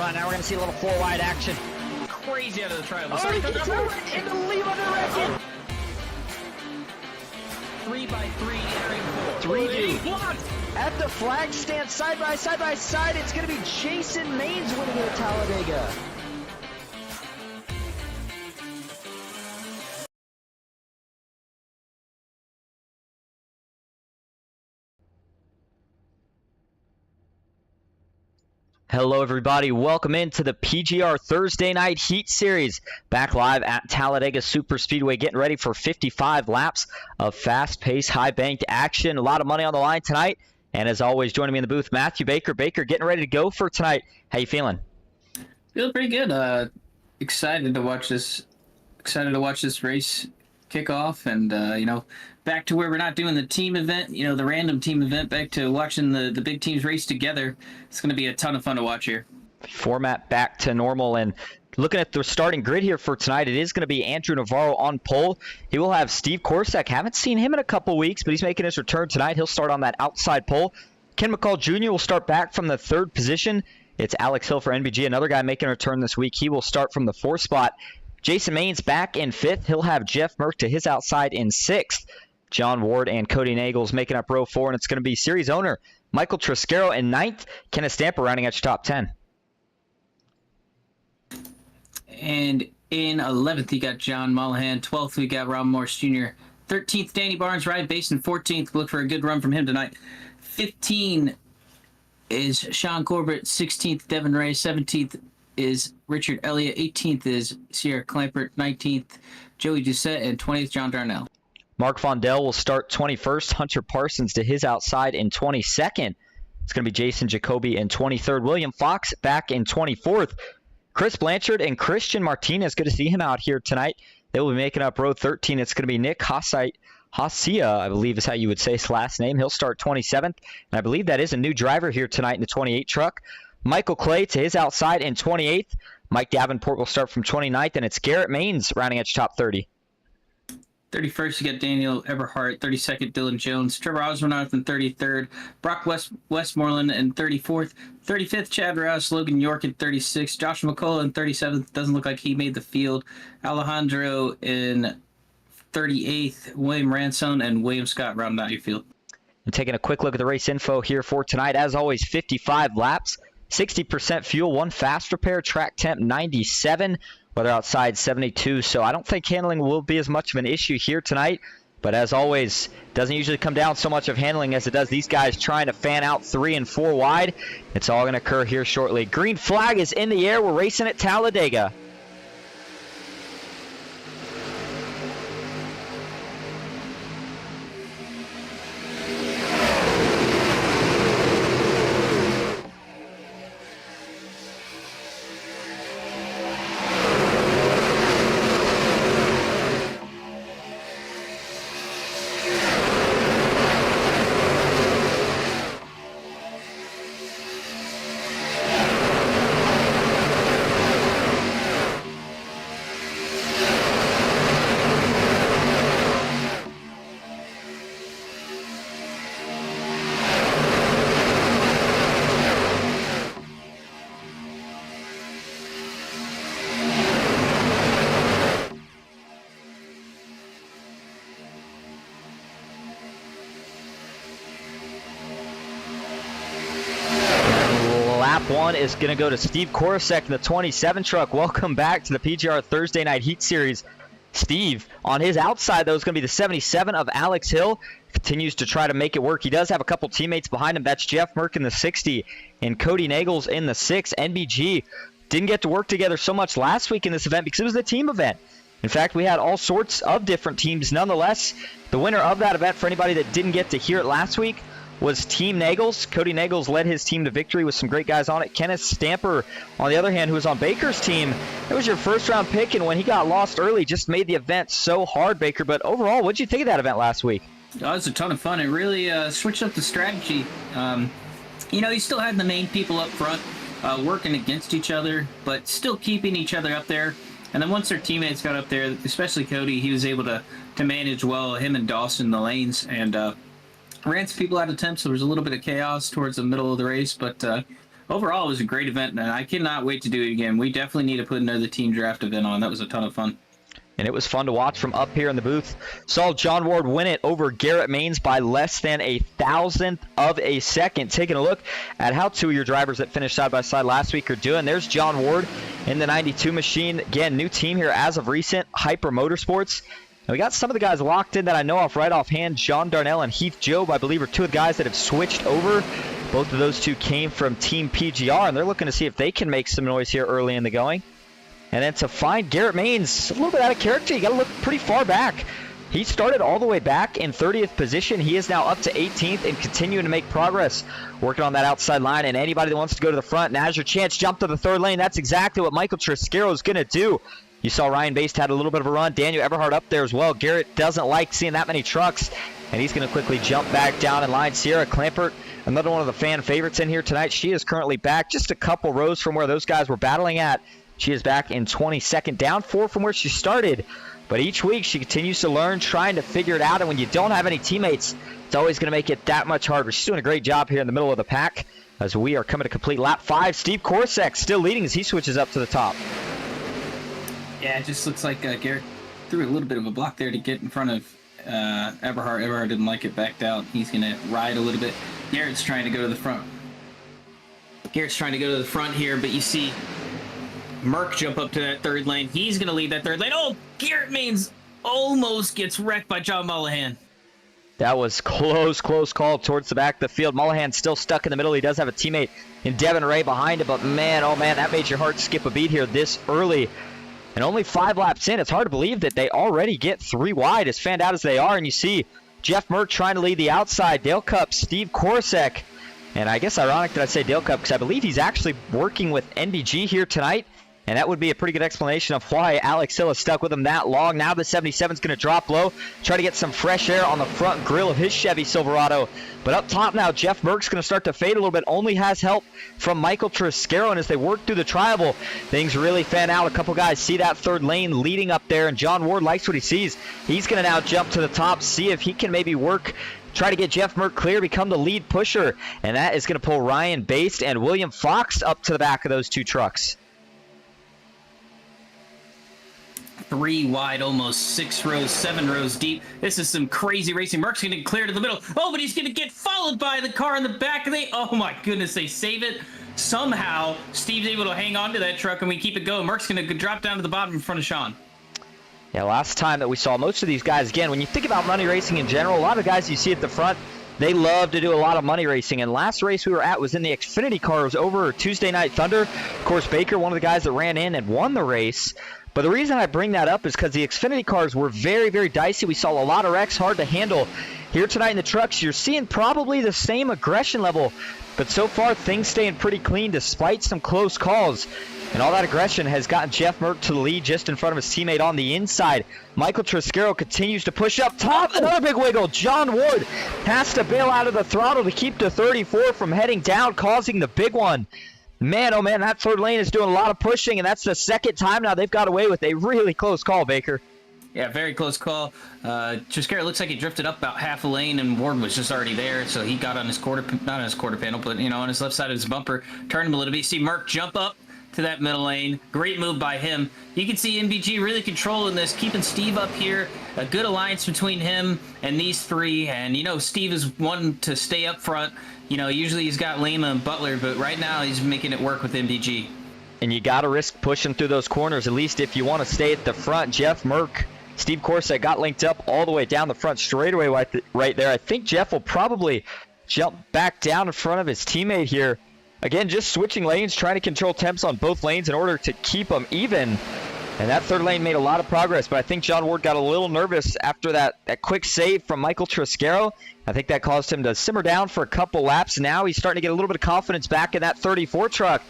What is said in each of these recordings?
front. Now we're going to see a little four-wide action. Crazy out of the triangle. Oh, he gets over into the lead under record. 3x3 entering 4. 3 He do. blocked. At the flag stand, side by side, it's going to be Jason Maines winning it at Talladega. Hello everybody, welcome into the PGR Thursday Night Heat Series. Back live at Talladega Superspeedway, getting ready for 55 laps of fast-paced, high-banked action. A lot of money on the line tonight. And as always, joining me in the booth, Matthew Baker. Baker, getting ready to go for tonight. How you feeling? Feeling pretty good. Excited to watch this. Excited to watch this race kick off, and back to where we're not doing the team event, the random team event. Back to watching the big teams race together. It's going to be a ton of fun to watch here. Format back to normal, and looking at the starting grid here for tonight, it is going to be Andrew Navarro on pole. He will have Steve Korsak. Haven't seen him in a couple weeks, but he's making his return tonight. He'll start on that outside pole. Ken McCall Jr. will start back from the third position. It's Alex Hill for NBG, another guy making a return this week. He will start from the fourth spot. Jason Maines back in fifth. He'll have Jeff Merck to his outside in sixth. John Ward and Cody Nagels making up row four, and it's going to be series owner Michael Triscaro in ninth. Kenneth Stamper rounding out your top 10. And in 11th, you got John Mollahan. 12th, we got Rob Morris Jr. 13th, Danny Barnes, Ryan Basin. 14th, look for a good run from him tonight. 15 is Sean Corbett. 16th, Devin Ray. 17th is Richard Elliott. 18th is Sierra Clampert. 19th, Joey Doucette. And 20th, John Darnell. Mark Vondell will start 21st. Hunter Parsons to his outside in 22nd. It's going to be Jason Jacoby in 23rd. William Fox back in 24th. Chris Blanchard and Christian Martinez, good to see him out here tonight. They will be making up row 13. It's going to be Nick Hasia, I believe is how you would say his last name. He'll start 27th. And I believe that is a new driver here tonight in the 28 truck. Michael Clay to his outside in 28th. Mike Davenport will start from 29th. And it's Garrett Maines rounding at your top 30. 31st, you got Daniel Eberhardt. 32nd, Dylan Jones. Trevor Osmond in 33rd. Brock Westmoreland in 34th. 35th, Chad Rouse. Logan York in 36th. Josh McCullough in 37th. Doesn't look like he made the field. Alejandro in 38th. William Ransone and William Scott rounding out your field. And taking a quick look at the race info here for tonight. As always, 55 laps. 60% fuel, one fast repair, track temp 97, weather outside 72. So I don't think handling will be as much of an issue here tonight. But as always, doesn't usually come down so much of handling as it does these guys trying to fan out 3 and 4 wide. It's all going to occur here shortly. Green flag is in the air. We're racing at Talladega. Lap 1 is going to go to Steve Korsak in the 27 truck. Welcome back to the PGR Thursday Night Heat Series. Steve, on his outside, though, is going to be the 77 of Alex Hill. Continues to try to make it work. He does have a couple teammates behind him. That's Jeff Merck in the 60 and Cody Nagels in the 6. NBG didn't get to work together so much last week in this event because it was a team event. In fact, we had all sorts of different teams. Nonetheless, the winner of that event, for anybody that didn't get to hear it last week, was Team Nagels. Cody Nagels led his team to victory with some great guys on it. Kenneth Stamper, on the other hand, who was on Baker's team, it was your first-round pick, and when he got lost early, just made the event so hard, Baker. But overall, what did you think of that event last week? Oh, it was a ton of fun. It really switched up the strategy. You still had the main people up front working against each other, but still keeping each other up there. And then once their teammates got up there, especially Cody, he was able to manage well, him and Dawson in the lanes, and ran some people out of temps, so there was a little bit of chaos towards the middle of the race. But overall, it was a great event, and I cannot wait to do it again. We definitely need to put another team draft event on. That was a ton of fun. And it was fun to watch from up here in the booth. Saw John Ward win it over Garrett Maines by less than a thousandth of a second. Taking a look at how two of your drivers that finished side by side last week are doing. There's John Ward in the 92 machine. Again, new team here as of recent, Hyper Motorsports. And we got some of the guys locked in that I know off right offhand. John Darnell and Heath Job, I believe, are two of the guys that have switched over. Both of those two came from Team PGR, and they're looking to see if they can make some noise here early in the going. And then to find Garrett Maines, a little bit out of character. You got to look pretty far back. He started all the way back in 30th position. He is now up to 18th and continuing to make progress, working on that outside line. And anybody that wants to go to the front, now's your chance. Jump to the third lane. That's exactly what Michael Triscaro is going to do. You saw Ryan Baste had a little bit of a run. Daniel Eberhard up there as well. Garrett doesn't like seeing that many trucks, and he's going to quickly jump back down in line. Sierra Clampert, another one of the fan favorites in here tonight. She is currently back just a couple rows from where those guys were battling at. She is back in 22nd, down 4 from where she started. But each week she continues to learn, trying to figure it out. And when you don't have any teammates, it's always going to make it that much harder. She's doing a great job here in the middle of the pack as we are coming to complete lap 5. Steve Korsak still leading as he switches up to the top. Yeah, it just looks like Garrett threw a little bit of a block there to get in front of Eberhard. Eberhard didn't like it, backed out. He's going to ride a little bit. Garrett's trying to go to the front. Garrett's trying to go to the front here, but you see Merck jump up to that third lane. He's going to lead that third lane. Oh, Garrett Maines almost gets wrecked by John Mullahan. That was close call towards the back of the field. Mullahan's still stuck in the middle. He does have a teammate in Devin Ray behind him, but man, oh man, that made your heart skip a beat here this early. And only 5 laps in, it's hard to believe that they already get 3 wide, as fanned out as they are. And you see Jeff Merck trying to lead the outside. Dale Cup, Steve Korsak. And I guess ironic that I say Dale Cup because I believe he's actually working with NBG here tonight. And that would be a pretty good explanation of why Alex Hill has stuck with him that long. Now the 77 is going to drop low, try to get some fresh air on the front grille of his Chevy Silverado. But up top now, Jeff Merck's going to start to fade a little bit. Only has help from Michael Triscaro. And as they work through the tri-oval, things really fan out. A couple guys see that third lane leading up there, and John Ward likes what he sees. He's going to now jump to the top, see if he can maybe work, try to get Jeff Merck clear, become the lead pusher. And that is going to pull Ryan Baste and William Fox up to the back of those two trucks. 3 wide, almost 6 rows, 7 rows deep. This is some crazy racing. Merck's going to clear to the middle. Oh, but he's going to get followed by the car in the back. And oh my goodness, they save it. Somehow, Steve's able to hang on to that truck, and we keep it going. Merck's going to drop down to the bottom in front of Sean. Yeah, last time that we saw most of these guys, again, when you think about money racing in general, a lot of guys you see at the front, they love to do a lot of money racing. And last race we were at was in the Xfinity cars over Tuesday Night Thunder. Of course, Baker, one of the guys that ran in and won the race. But the reason I bring that up is because the Xfinity cars were very, very dicey. We saw a lot of wrecks, hard to handle. Here tonight in the trucks, you're seeing probably the same aggression level. But so far, things staying pretty clean despite some close calls. And all that aggression has gotten Jeff Merck to the lead just in front of his teammate on the inside. Michael Triscaro continues to push up top. Another big wiggle. John Ward has to bail out of the throttle to keep the 34 from heading down, causing the big one. Man, oh man, that third lane is doing a lot of pushing, and that's the second time now they've got away with a really close call, Baker. Yeah, very close call. Triscaro looks like he drifted up about half a lane, and Ward was just already there, so he got on his not on his quarter panel, but on his left side of his bumper, turned him a little bit. You see Merck jump up to that middle lane. Great move by him. You can see NBG really controlling this, keeping Steve up here. A good alliance between him and these three, and Steve is one to stay up front. Usually he's got Lima and Butler, but right now he's making it work with MDG. And you got to risk pushing through those corners, at least if you want to stay at the front. Jeff Merck, Steve Korsak got linked up all the way down the front straightaway right there. I think Jeff will probably jump back down in front of his teammate here. Again, just switching lanes, trying to control temps on both lanes in order to keep them even. And that third lane made a lot of progress, but I think John Ward got a little nervous after that quick save from Michael Triscaro. I think that caused him to simmer down for a couple laps. Now he's starting to get a little bit of confidence back in that 34 truck.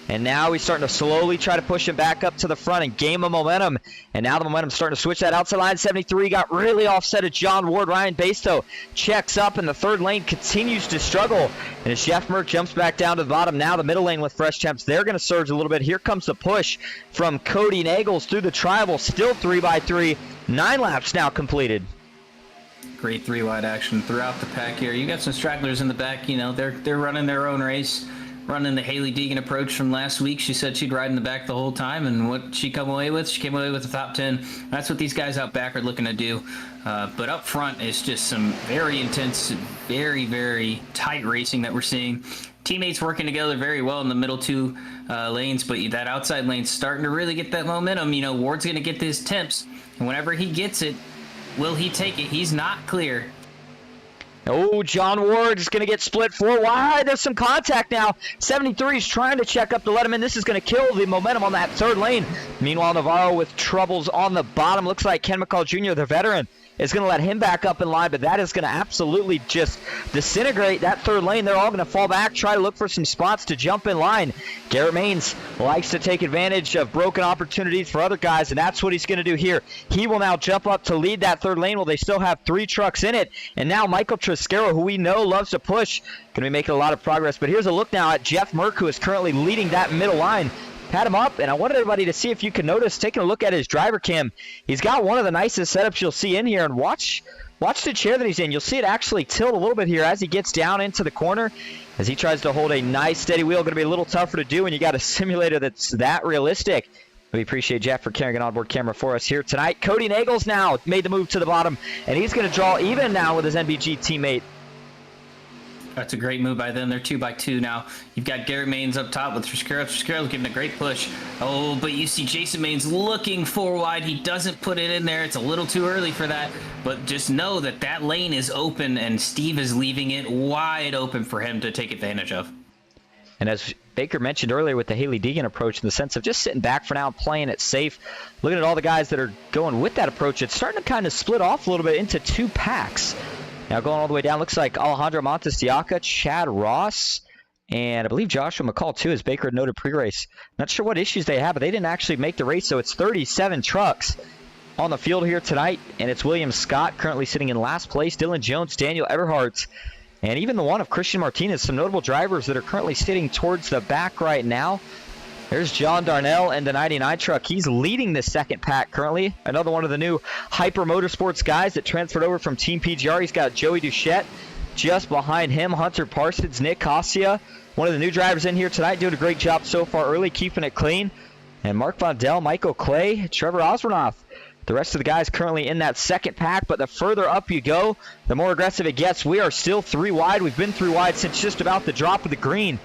And now he's starting to slowly try to push him back up to the front and gain the momentum. And now the momentum's starting to switch that outside line. 73 got really offset at John Ward. Ryan Basto checks up, and the third lane continues to struggle. And as Jeff Merck jumps back down to the bottom, now the middle lane with fresh temps, they're going to surge a little bit. Here comes the push from Cody Nagels through the tri-oval. Still 3x3. 9 laps now completed. Great 3-wide action throughout the pack here. You got some stragglers in the back. They're running their own race. running the Haley Deegan approach from last week. She said she'd ride in the back the whole time, and what she come away with? She came away with the top 10. That's what these guys out back are looking to do. But up front is just some very intense, very, very tight racing that we're seeing. Teammates working together very well in the middle two lanes, but that outside lane's starting to really get that momentum. You know, Ward's going to get his temps, and whenever he gets it, will he take it? He's not clear. Oh, John Ward is going to get split 4 wide. There's some contact now. 73 is trying to check up to let him in. This is going to kill the momentum on that third lane. Meanwhile, Navarro with troubles on the bottom. Looks like Ken McCall Jr., the veteran, is going to let him back up in line, but that is going to absolutely just disintegrate that third lane. They're all going to fall back, try to look for some spots to jump in line. Garrett Maines likes to take advantage of broken opportunities for other guys, and that's what he's going to do here. He will now jump up to lead that third lane while they still have 3 trucks in it, and now Michael Triscaro, who we know loves to push, going to be making a lot of progress. But here's a look now at Jeff Merck, who is currently leading that middle line. Pat him up, and I wanted everybody to see if you can notice, taking a look at his driver cam, he's got one of the nicest setups you'll see in here, and watch the chair that he's in. You'll see it actually tilt a little bit here as he gets down into the corner, as he tries to hold a nice steady wheel. Going to be a little tougher to do when you got a simulator that's that realistic. We appreciate Jeff for carrying an onboard camera for us here tonight. Cody Nagels now made the move to the bottom, and he's going to draw even now with his NBG teammate. That's a great move by them. They're 2x2 now. You've got Garrett Maines up top with Triscaro. Triscaro's giving a great push. Oh, but you see Jason Maines looking 4 wide. He doesn't put it in there. It's a little too early for that. But just know that that lane is open, and Steve is leaving it wide open for him to take advantage of. And as Baker mentioned earlier with the Haley Deegan approach, in the sense of just sitting back for now and playing it safe, looking at all the guys that are going with that approach, it's starting to kind of split off a little bit into 2 packs. Now going all the way down, looks like Alejandro Montes de Oca, Chad Ross, and I believe Joshua McCall too, as Baker had noted pre-race. Not sure what issues they have, but they didn't actually make the race, so it's 37 trucks on the field here tonight, and it's William Scott currently sitting in last place, Dylan Jones, Daniel Eberhardt, and even the one of Christian Martinez, some notable drivers that are currently sitting towards the back right now. There's John Darnell and the 99 truck. He's leading the second pack currently. Another one of the new Hyper Motorsports guys that transferred over from Team PGR. He's got Joey Duchette just behind him. Hunter Parsons, Nick Cassia, one of the new drivers in here tonight, doing a great job so far early, keeping it clean. And Mark Vondell, Michael Clay, Trevor Osranoff. The rest of the guys currently in that second pack, but the further up you go, the more aggressive it gets. We are still 3 wide. We've been 3 wide since just about the drop of the green.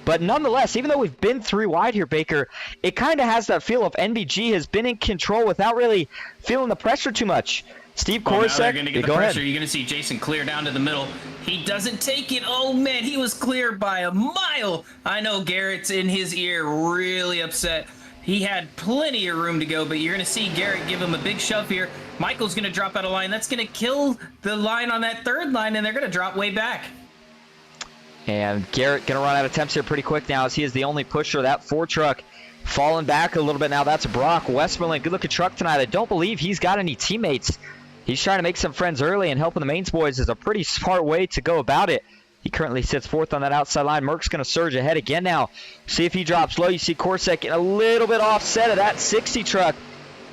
But nonetheless, even though we've been 3 wide here, Baker, it kind of has that feel of NBG has been in control without really feeling the pressure too much. Steve Korosek, they're going to get the pressure. ahead. You're going to see Jason clear down to the middle. He doesn't take it. Oh, man, he was cleared by a mile. I know Garrett's in his ear really upset. He had plenty of room to go, but you're going to see Garrett give him a big shove here. Michael's going to drop out of line. That's going to kill the line on that third line, and they're going to drop way back. And Garrett going to run out of temps here pretty quick now, as he is the only pusher. That 4 truck falling back a little bit now. That's Brock Westmoreland. Good looking truck tonight. I don't believe he's got any teammates. He's trying to make some friends early, and helping the Maines boys is a pretty smart way to go about it. He currently sits 4th on that outside line. Merck's going to surge ahead again now. See if he drops low. You see Korosek getting a little bit offset of that 60 truck.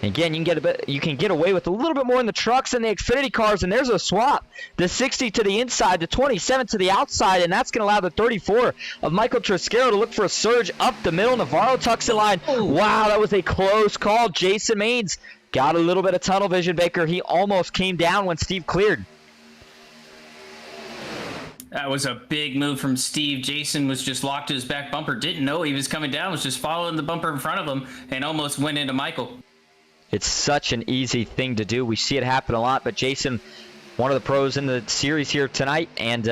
Again, you can get away with a little bit more in the trucks than the Xfinity cars, and there's a swap. The 60 to the inside, the 27 to the outside, and that's going to allow the 34 of Michael Triscaro to look for a surge up the middle. Navarro tucks in line. Wow, that was a close call. Jason Maines got a little bit of tunnel vision, Baker. He almost came down when Steve cleared. That was a big move from Steve. Jason was just locked to his back bumper, didn't know he was coming down, was just following the bumper in front of him, and almost went into Michael. It's such an easy thing to do. We see it happen a lot, but Jason, one of the pros in the series here tonight, and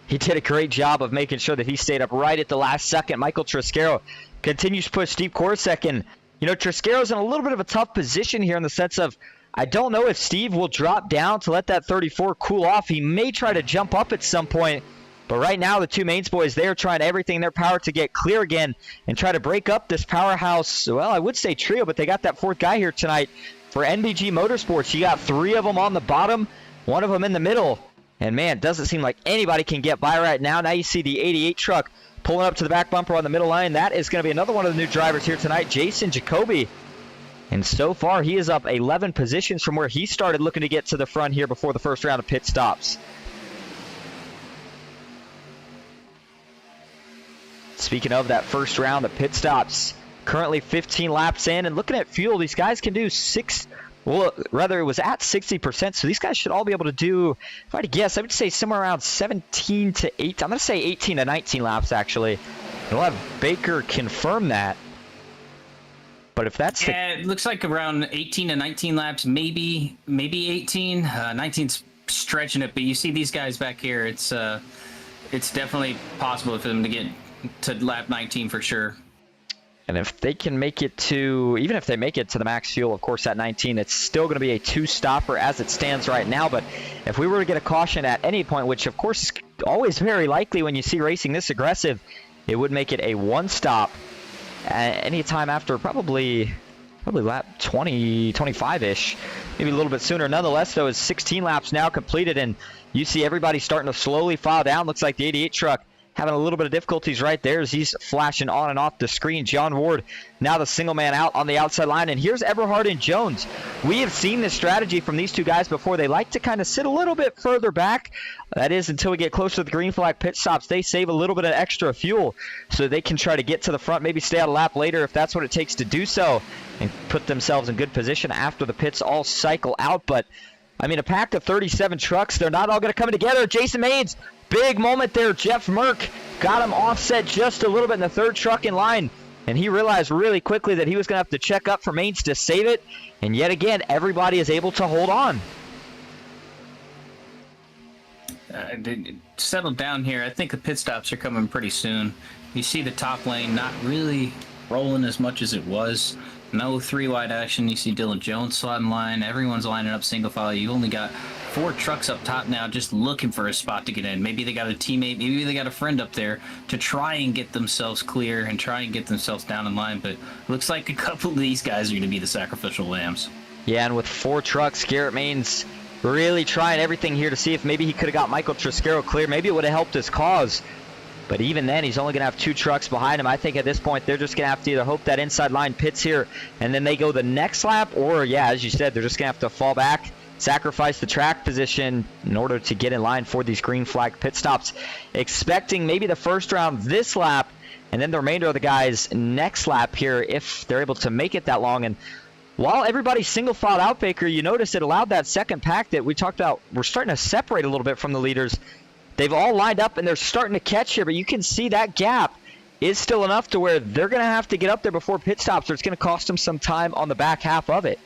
he did a great job of making sure that he stayed up right at the last second. Michael Triscaro continues to push Steve Korosek, and Triscaro's in a little bit of a tough position here in the sense of, I don't know if Steve will drop down to let that 34 cool off. He may try to jump up at some point, but right now the 2 Maines boys, they are trying everything in their power to get clear again and try to break up this powerhouse, well, I would say trio, but they got that 4th guy here tonight for NBG Motorsports. You got 3 of them on the bottom, 1 of them in the middle, and man, doesn't seem like anybody can get by right now. Now you see the 88 truck pulling up to the back bumper on the middle line. That is going to be another one of the new drivers here tonight, Jason Jacoby. And so far, he is up 11 positions from where he started, looking to get to the front here before the first round of pit stops. Speaking of that first round of pit stops, currently 15 laps in, and looking at fuel, these guys can do well, rather it was at 60%, so these guys should all be able to do, if I had to guess, I would say somewhere around 17 to 8, I'm going to say 18 to 19 laps actually. And we'll have Baker confirm that. But if that's yeah, it looks like around 18 to 19 laps, maybe 18. 19's stretching it, but you see these guys back here, it's definitely possible for them to get to lap 19 for sure. And if they can make it to, even if they make it to the max fuel, of course, at 19, it's still going to be a 2-stopper as it stands right now. But if we were to get a caution at any point, which of course is always very likely when you see racing this aggressive, it would make it a 1-stop any time after probably lap 20, 25-ish, maybe a little bit sooner. Nonetheless, though, is 16 laps now completed, and you see everybody starting to slowly file down. Looks like the 88 truck having a little bit of difficulties right there as he's flashing on and off the screen. John Ward now the single man out on the outside line, and here's Eberhard and Jones. We have seen this strategy from these two guys before. They like to kind of sit a little bit further back. That is until we get closer to the green flag pit stops. They save a little bit of extra fuel so they can try to get to the front, maybe stay out a lap later if that's what it takes to do so, and put themselves in good position after the pits all cycle out. But I mean, a pack of 37 trucks, they're not all going to come together. Jason Maines, big moment there. Jeff Merck got him offset just a little bit in the third truck in line, and he realized really quickly that he was going to have to check up for Maines to save it, and yet again, everybody is able to hold on. Settle down here. I think the pit stops are coming pretty soon. You see the top lane not really rolling as much as it was. No 3-wide action. You see Dylan Jones slotting line. Everyone's lining up single file. You only got 4 trucks up top now just looking for a spot to get in. Maybe they got a teammate. Maybe they got a friend up there to try and get themselves clear and try and get themselves down in line. But looks like a couple of these guys are going to be the sacrificial lambs. Yeah, and with 4 trucks, Garrett Maines really trying everything here to see if maybe he could have got Michael Triscaro clear. Maybe it would have helped his cause. But even then, he's only going to have 2 trucks behind him. I think at this point, they're just going to have to either hope that inside line pits here, and then they go the next lap, or, yeah, as you said, they're just going to have to fall back, sacrifice the track position in order to get in line for these green flag pit stops. Expecting maybe the first round this lap, and then the remainder of the guys next lap here, if they're able to make it that long. And while everybody's single filed out, Baker, you notice it allowed that second pack that we talked about. We're starting to separate a little bit from the leaders. They've all lined up, and they're starting to catch here, but you can see that gap is still enough to where they're going to have to get up there before pit stops, or it's going to cost them some time on the back half of it.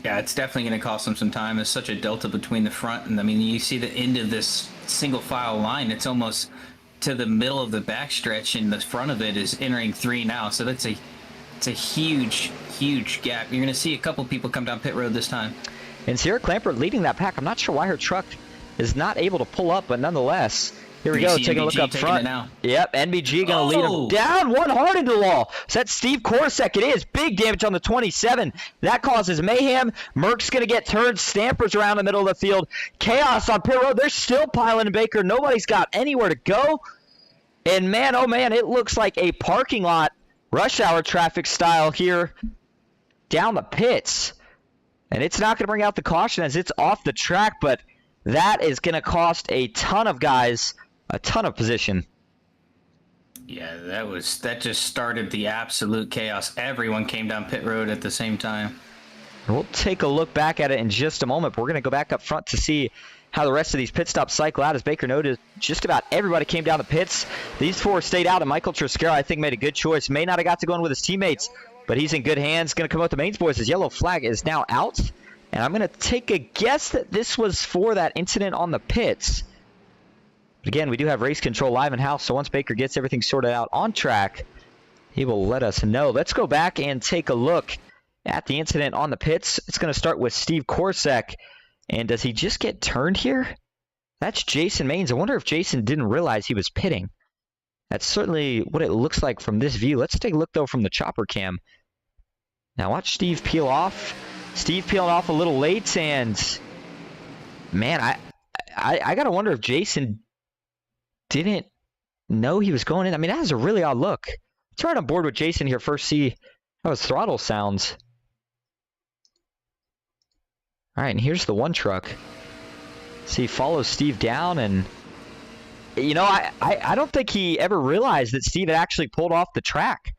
Yeah, it's definitely going to cost them some time. There's such a delta between the front, and I mean, you see the end of this single file line. It's almost to the middle of the backstretch, and the front of it is entering 3 now. So it's a huge, huge gap. You're going to see a couple people come down pit road this time. And Sierra Clamper leading that pack. I'm not sure why her truck is not able to pull up, but nonetheless, here we go, taking a look up front. Yep, NBG going to lead him down, one hard into the wall. So that's Steve Korosek. It is big damage on the 27. That causes mayhem. Merck's going to get turned, Stampers around the middle of the field. Chaos on pit road. They're still piling in Baker. Nobody's got anywhere to go. And man, oh man, it looks like a parking lot, rush hour traffic style here down the pits. And it's not going to bring out the caution as it's off the track, but that is going to cost a ton of guys a ton of position. Yeah, that just started the absolute chaos. Everyone came down pit road at the same time. We'll take a look back at it in just a moment, but we're going to go back up front to see how the rest of these pit stops cycle out. As Baker noted, just about everybody came down the pits. These 4 stayed out, and Michael Triscaro, I think, made a good choice. May not have got to go in with his teammates, but he's in good hands. Going to come out the mains, boys. His yellow flag is now out. And I'm going to take a guess that this was for that incident on the pits. But again, we do have race control live in-house, so once Baker gets everything sorted out on track, he will let us know. Let's go back and take a look at the incident on the pits. It's going to start with Steve Korosek. And does he just get turned here? That's Jason Maines. I wonder if Jason didn't realize he was pitting. That's certainly what it looks like from this view. Let's take a look, though, from the chopper cam. Now watch Steve peel off. Steve peeling off a little late, and man, I gotta wonder if Jason didn't know he was going in. I mean, that was a really odd look. Let's ride on board with Jason here first, see how his throttle sounds. All right, and here's the one truck. See, follows Steve down, and you know, I don't think he ever realized that Steve had actually pulled off the track.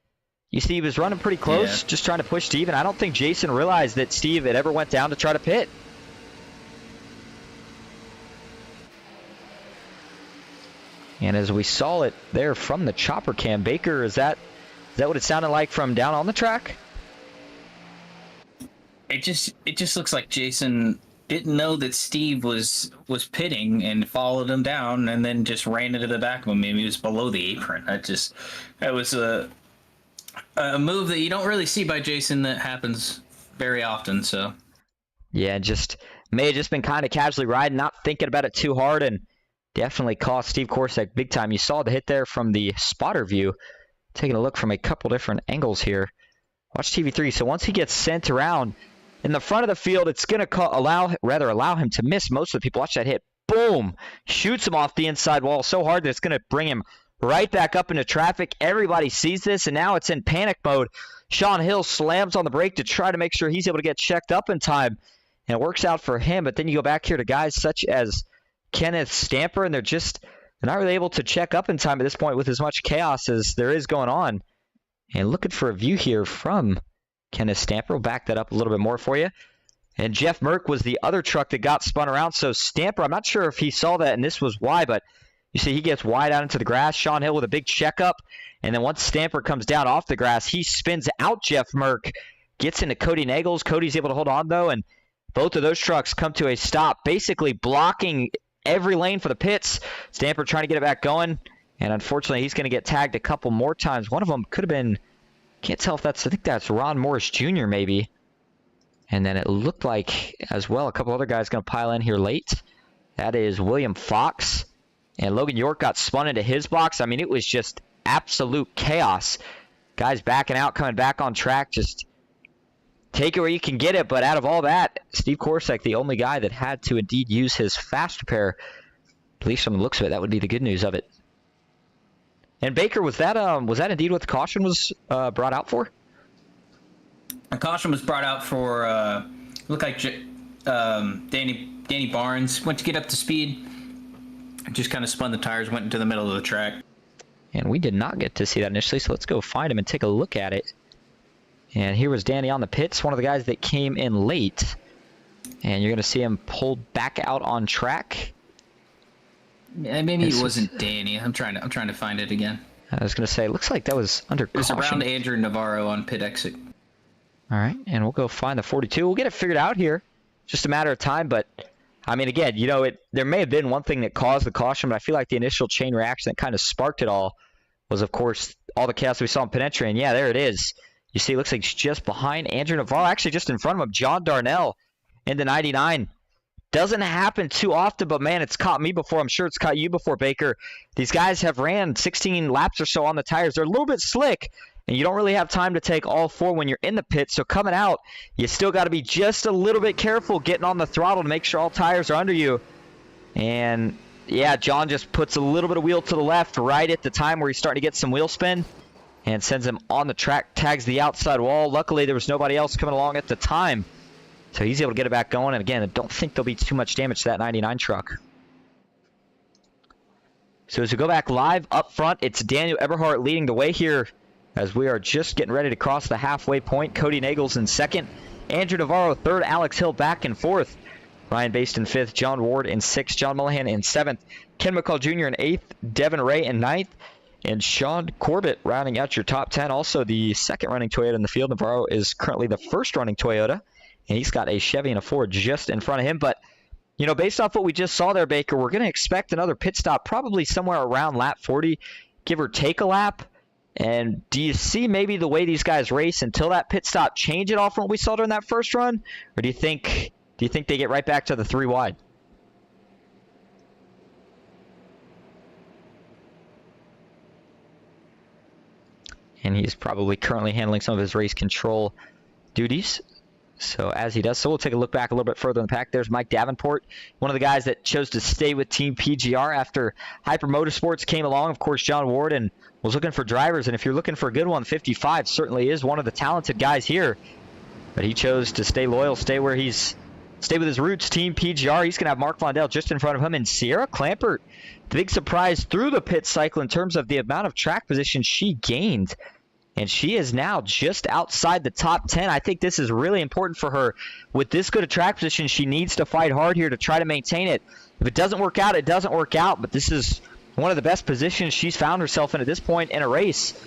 You see, he was running pretty close, just trying to push Steve, and I don't think Jason realized that Steve had ever went down to try to pit. And as we saw it there from the chopper cam, Baker, is that what it sounded like from down on the track? It just looks like Jason didn't know that Steve was pitting and followed him down and then just ran into the back of him. Maybe he was below the apron. That was a move that you don't really see by Jason that happens very often. So yeah, may have just been kind of casually riding, not thinking about it too hard, and definitely cost Steve Korsak big time. You saw the hit there from the spotter view. Taking a look from a couple different angles here. Watch TV3. So once he gets sent around in the front of the field, it's going to allow him to miss most of the people. Watch that hit. Boom! Shoots him off the inside wall so hard that it's going to bring him right back up into traffic. Everybody sees this, and now it's in panic mode. Sean Hill slams on the brake to try to make sure he's able to get checked up in time. And it works out for him, but then you go back here to guys such as Kenneth Stamper, and they're not really able to check up in time at this point with as much chaos as there is going on. And looking for a view here from Kenneth Stamper. We'll back that up a little bit more for you. And Jeff Merck was the other truck that got spun around. So Stamper, I'm not sure if he saw that and this was why, but you see he gets wide out into the grass. Sean Hill with a big checkup. And then once Stamper comes down off the grass, he spins out Jeff Merck, gets into Cody Nagels. Cody's able to hold on, though, and both of those trucks come to a stop, basically blocking every lane for the pits. Stamper trying to get it back going, and unfortunately he's going to get tagged a couple more times. One of them could have been, can't tell if I think that's Ron Morris Jr. maybe. And then it looked like as well a couple other guys going to pile in here late. That is William Fox, and Logan York got spun into his box. I mean, it was just absolute chaos. Guys backing out, coming back on track, just take it where you can get it. But out of all that, Steve Korsak, the only guy that had to indeed use his fast repair, at least from the looks of it, that would be the good news of it. And Baker, was that indeed what the caution was brought out for? a caution was brought out for looked like Danny Barnes went to get up to speed, just kind of spun the tires, went into the middle of the track. And we did not get to see that initially, so let's go find him and take a look at it. And here was Danny on the pits, one of the guys that came in late. And you're going to see him pulled back out on track. Yeah, maybe it wasn't Danny. I'm trying to find it again. I was going to say, it looks like that was under caution. It was around Andrew Navarro on pit exit. All right, and we'll go find the 42. We'll get it figured out here. Just a matter of time, but I mean, again, you know, there may have been one thing that caused the caution, but I feel like the initial chain reaction that kind of sparked it all was, of course, all the chaos we saw in pit entry. And yeah, there it is. You see, it looks like it's just behind Andrew Navarro, actually just in front of him, John Darnell into 99. Doesn't happen too often, but man, it's caught me before. I'm sure it's caught you before, Baker. These guys have ran 16 laps or so on the tires. They're a little bit slick, and you don't really have time to take all four when you're in the pit. So coming out, you still got to be just a little bit careful getting on the throttle to make sure all tires are under you. And yeah, John just puts a little bit of wheel to the left right at the time where he's starting to get some wheel spin and sends him on the track, tags the outside wall. Luckily, there was nobody else coming along at the time, so he's able to get it back going. And again, I don't think there'll be too much damage to that 99 truck. So as we go back live up front, it's Daniel Eberhardt leading the way here as we are just getting ready to cross the halfway point. Cody Nagels in second, Andrew Navarro third, Alex Hill back in fourth, Ryan Baste in fifth, John Ward in sixth, John Mullihan in seventh, Ken McCall Jr. in eighth, Devin Ray in ninth, and Sean Corbett rounding out your top 10. Also the second running Toyota in the field. Navarro is currently the first running Toyota, and he's got a Chevy and a Ford just in front of him. But, you know, based off what we just saw there, Baker, we're going to expect another pit stop probably somewhere around lap 40, give or take a lap. And do you see maybe the way these guys race until that pit stop change at all from what we saw during that first run? Or do you think they get right back to the 3 wide? And he's probably currently handling some of his race control duties. So as he does so, we'll take a look back a little bit further in the pack. There's Mike Davenport, one of the guys that chose to stay with Team PGR after Hyper Motorsports came along. Of course, John Warden was looking for drivers, and if you're looking for a good one, 55 certainly is one of the talented guys here. But he chose to stay loyal, stay where he's stay with his roots, Team PGR. He's going to have Mark Vondell just in front of him. And Sierra Clampert, the big surprise through the pit cycle in terms of the amount of track position she gained. And she is now just outside the top 10. I think this is really important for her. With this good a track position, she needs to fight hard here to try to maintain it. If it doesn't work out, it doesn't work out. But this is one of the best positions she's found herself in at this point in a race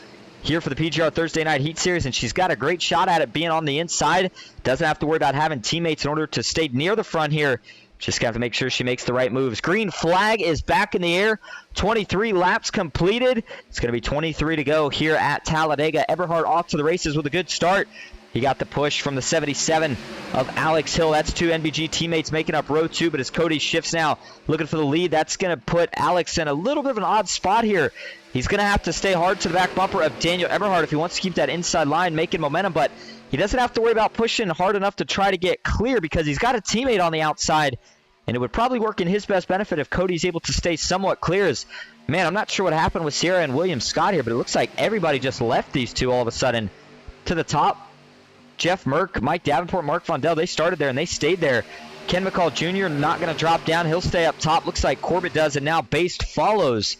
here for the PGR Thursday Night Heat Series. And she's got a great shot at it being on the inside. Doesn't have to worry about having teammates in order to stay near the front here. Just got to make sure she makes the right moves. Green flag is back in the air. 23 laps completed. It's going to be 23 to go here at Talladega. Eberhard off to the races with a good start. He got the push from the 77 of Alex Hill. That's two NBG teammates making up row 2, but as Cody shifts now, looking for the lead, that's going to put Alex in a little bit of an odd spot here. He's going to have to stay hard to the back bumper of Daniel Eberhard if he wants to keep that inside line making momentum, but he doesn't have to worry about pushing hard enough to try to get clear because he's got a teammate on the outside, and it would probably work in his best benefit if Cody's able to stay somewhat clear. Man, I'm not sure what happened with Sierra and William Scott here, but it looks like everybody just left these two all of a sudden. To the top, Jeff Merck, Mike Davenport, Mark Vondell, they started there and they stayed there. Ken McCall Jr. not going to drop down. He'll stay up top. Looks like Corbett does, and now Based follows.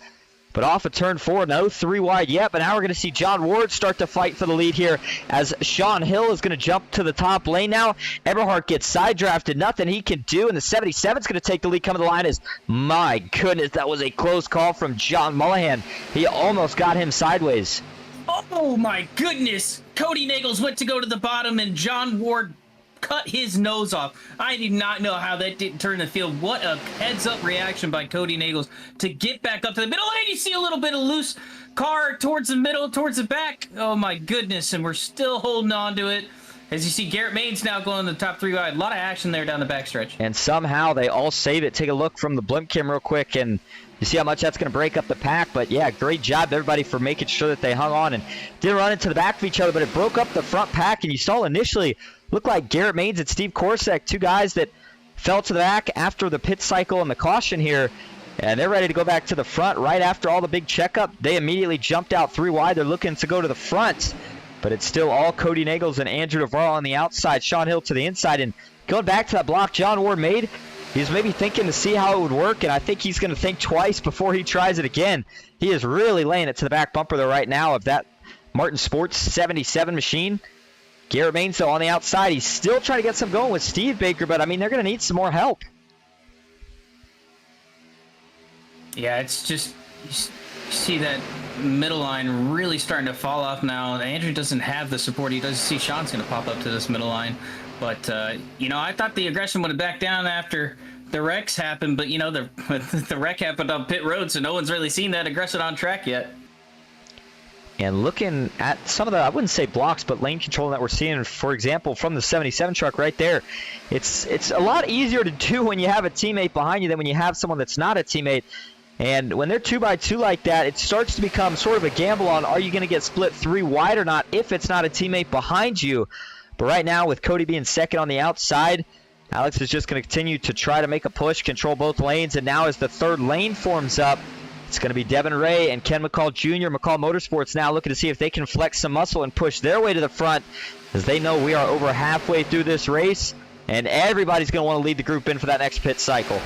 But off of turn 4, no 3 wide yet. But now we're going to see John Ward start to fight for the lead here as Sean Hill is going to jump to the top lane now. Eberhard gets side drafted. Nothing he can do. And the 77 is going to take the lead coming to the line. My goodness, that was a close call from John Mullihan. He almost got him sideways. Oh my goodness! Cody Nagels went to go to the bottom and John Ward cut his nose off. I did not know how that didn't turn the field. What a heads-up reaction by Cody Nagels to get back up to the middle. And you see a little bit of loose car towards the middle, towards the back. Oh my goodness, and we're still holding on to it. As you see, Garrett Maines now going in the top 3 wide. A lot of action there down the backstretch. And somehow they all save it. Take a look from the blimp cam real quick, and you see how much that's going to break up the pack. But yeah, great job everybody for making sure that they hung on and didn't run into the back of each other, but it broke up the front pack. And you saw initially looked like Garrett Maines and Steve Korsak, two guys that fell to the back after the pit cycle and the caution here. And they're ready to go back to the front right after all the big checkup. They immediately jumped out 3 wide. They're looking to go to the front. But it's still all Cody Nagels and Andrew Navarro on the outside, Sean Hill to the inside. And going back to that block John Ward made, he's maybe thinking to see how it would work, and I think he's going to think twice before he tries it again. He is really laying it to the back bumper there right now of that Martin Sports 77 machine. Garrett Maines, though, on the outside. He's still trying to get some going with Steve Baker, but, I mean, they're going to need some more help. Yeah, it's just, you see that middle line really starting to fall off now. Andrew doesn't have the support. He doesn't see Sean's going to pop up to this middle line. But, you know, I thought the aggression would have backed down after the wrecks happened. But, you know, the wreck happened on pit road, so no one's really seen that aggression on track yet. And looking at some of the, I wouldn't say blocks, but lane control that we're seeing, for example, from the 77 truck right there, it's a lot easier to do when you have a teammate behind you than when you have someone that's not a teammate. And when they're 2x2 like that, it starts to become sort of a gamble on are you going to get split 3 wide or not if it's not a teammate behind you. But right now, with Cody being second on the outside, Alex is just going to continue to try to make a push, control both lanes. And now as the third lane forms up, it's going to be Devin Ray and Ken McCall Jr. McCall Motorsports now looking to see if they can flex some muscle and push their way to the front, as they know we are over halfway through this race, and everybody's going to want to lead the group in for that next pit cycle.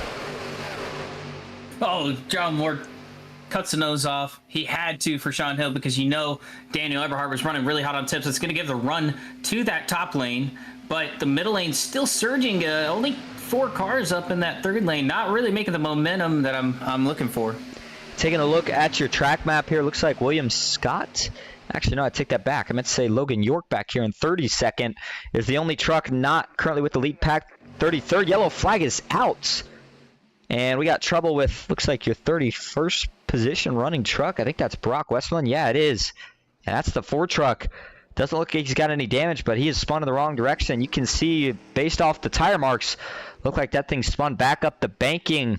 Oh, John Ward cuts the nose off. He had to for Sean Hill because, you know, Daniel Eberhard was running really hot on tips. It's going to give the run to that top lane, but the middle lane's still surging. Only 4 cars up in that third lane, not really making the momentum that I'm looking for. Taking a look at your track map here, looks like William Scott. Actually, no, I take that back. I meant to say Logan York back here in 32nd is the only truck not currently with the lead pack. 33rd yellow flag is out. And we got trouble with, looks like your 31st position running truck. I think that's Brock Westmoreland. Yeah, it is. And that's the 4 truck. Doesn't look like he's got any damage, but he has spun in the wrong direction. You can see, based off the tire marks, look like that thing spun back up the banking,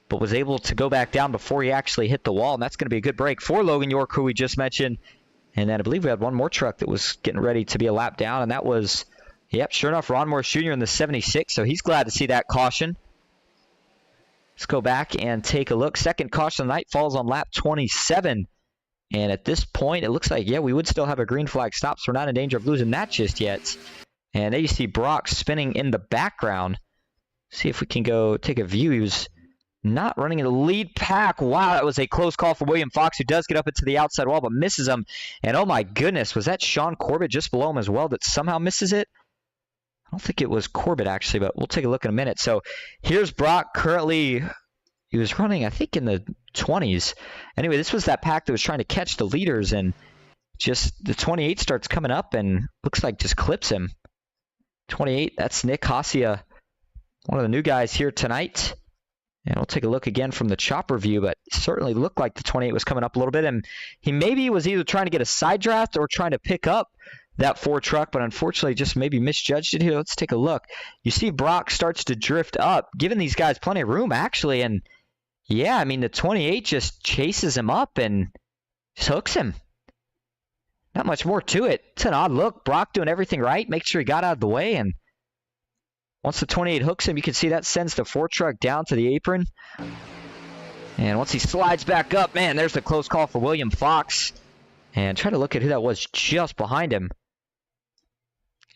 but was able to go back down before he actually hit the wall. And that's going to be a good break for Logan York, who we just mentioned. And then I believe we had one more truck that was getting ready to be a lap down, and that was, yep, sure enough, Ron Morris Jr. in the 76. So he's glad to see that caution. Let's go back and take a look. Second caution of the night falls on lap 27. And at this point, it looks like, yeah, we would still have a green flag stop, so we're not in danger of losing that just yet. And there you see Brock spinning in the background. See if we can go take a view. He was not running in the lead pack. Wow, that was a close call for William Fox, who does get up into the outside wall but misses him. And oh my goodness, was that Sean Corbett just below him as well that somehow misses it? I don't think it was Corbett actually, but we'll take a look in a minute. So here's Brock currently. He was running, I think, in the 20s. Anyway, this was that pack that was trying to catch the leaders, and just the 28 starts coming up and looks like just clips him. 28, that's Nick Hasia, one of the new guys here tonight. And we'll take a look again from the chopper view, but it certainly looked like the 28 was coming up a little bit. And he maybe was either trying to get a side draft or trying to pick up that 4 truck, but unfortunately just maybe misjudged it here. Let's take a look. You see Brock starts to drift up, giving these guys plenty of room, actually. And yeah, I mean, the 28 just chases him up and just hooks him. Not much more to it. It's an odd look. Brock doing everything right, make sure he got out of the way, and once the 28 hooks him, you can see that sends the 4 truck down to the apron. And once he slides back up, man, there's the close call for William Fox. And try to look at who that was just behind him.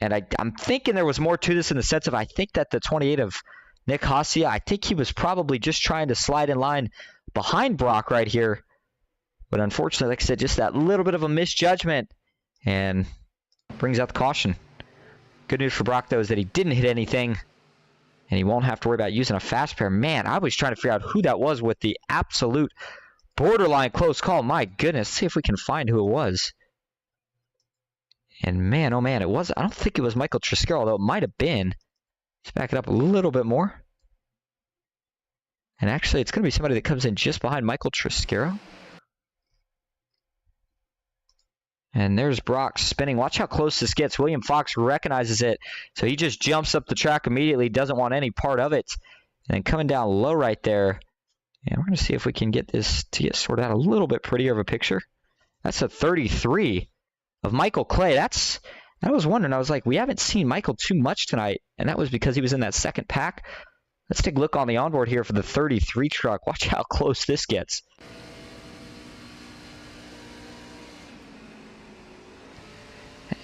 And I'm thinking there was more to this in the sense of I think that the 28 of Nick Hasia, I think he was probably just trying to slide in line behind Brock right here. But unfortunately, like I said, just that little bit of a misjudgment and brings out the caution. Good news for Brock, though, is that he didn't hit anything, and he won't have to worry about using a fast pair. Man, I was trying to figure out who that was with the absolute borderline close call. My goodness, see if we can find who it was. And man, oh man, it was. I don't think it was Michael Triscaro, although it might have been. Let's back it up a little bit more. And actually, it's going to be somebody that comes in just behind Michael Triscaro. And there's Brock spinning. Watch how close this gets. William Fox recognizes it. So he just jumps up the track immediately. Doesn't want any part of it. And then coming down low right there. And we're going to see if we can get this to get sorted out a little bit prettier of a picture. That's a 33 of Michael Clay. I was wondering. I was like, we haven't seen Michael too much tonight. And that was because he was in that second pack. Let's take a look on the onboard here for the 33 truck. Watch how close this gets.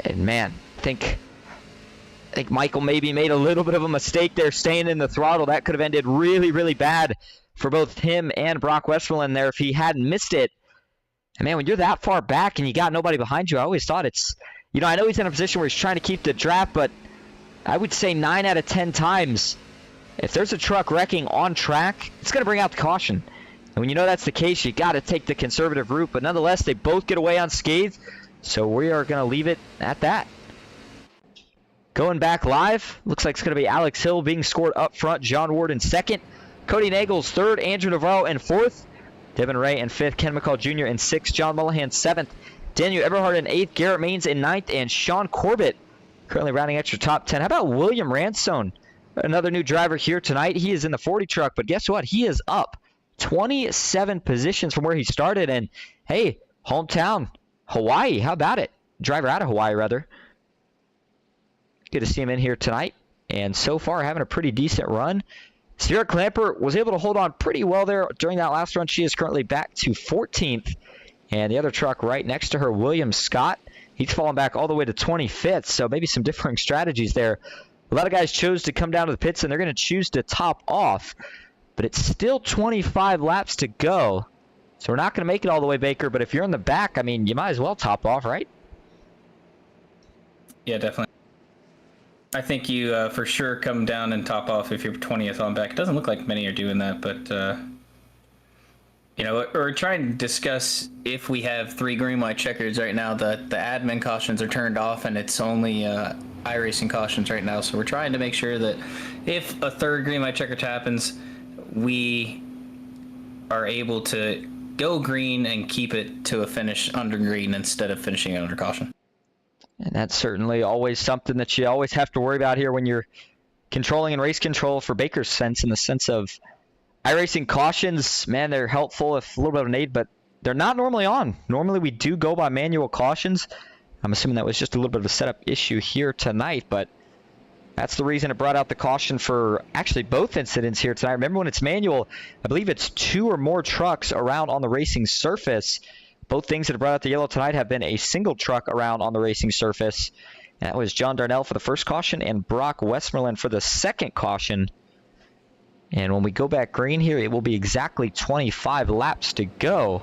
And man, I think Michael maybe made a little bit of a mistake there staying in the throttle. That could have ended really, really bad for both him and Brock Westmoreland there if he hadn't missed it. And man, when you're that far back and you got nobody behind you, I always thought it's, I know he's in a position where he's trying to keep the draft, but I would say 9 out of 10 times, if there's a truck wrecking on track, it's going to bring out the caution. And when you know that's the case, you got to take the conservative route. But nonetheless, they both get away unscathed. So we are going to leave it at that. Going back live, looks like it's going to be Alex Hill being scored up front. John Ward in second. Cody Nagels third. Andrew Navarro in fourth. Devin Ray in fifth. Ken McCall Jr. in sixth. John Mullahan seventh. Daniel Eberhard in eighth. Garrett Maines in ninth. And Sean Corbett currently rounding out your top 10. How about William Ransone? Another new driver here tonight. He is in the 40 truck, but guess what? He is up 27 positions from where he started. And hey, hometown, Hawaii. How about it? Driver out of Hawaii, rather. Good to see him in here tonight. And so far, having a pretty decent run. Sierra Clamper was able to hold on pretty well there during that last run. She is currently back to 14th. And the other truck right next to her, William Scott, he's fallen back all the way to 25th. So maybe some differing strategies there. A lot of guys chose to come down to the pits, and they're going to choose to top off. But it's still 25 laps to go. So we're not going to make it all the way, Baker. But if you're in the back, I mean, you might as well top off, right? Yeah, definitely. I think you for sure come down and top off if you're 20th on back. It doesn't look like many are doing that, but we're trying to discuss if we have 3 green white checkers right now. The admin cautions are turned off, and it's only iRacing cautions right now. So we're trying to make sure that if a 3rd green white checker happens, we are able to go green and keep it to a finish under green instead of finishing it under caution. And that's certainly always something that you always have to worry about here when you're controlling and race control for Baker's sense, in the sense of iRacing cautions. Man, they're helpful if a little bit of an aid, but they're not normally on. Normally we do go by manual cautions. I'm assuming that was just a little bit of a setup issue here tonight, but that's the reason it brought out the caution for actually both incidents here tonight. Remember, when it's manual, I believe it's 2 or more trucks around on the racing surface. Both things that have brought out the yellow tonight have been a single truck around on the racing surface. That was John Darnell for the first caution and Brock Westmoreland for the second caution. And when we go back green here, it will be exactly 25 laps to go.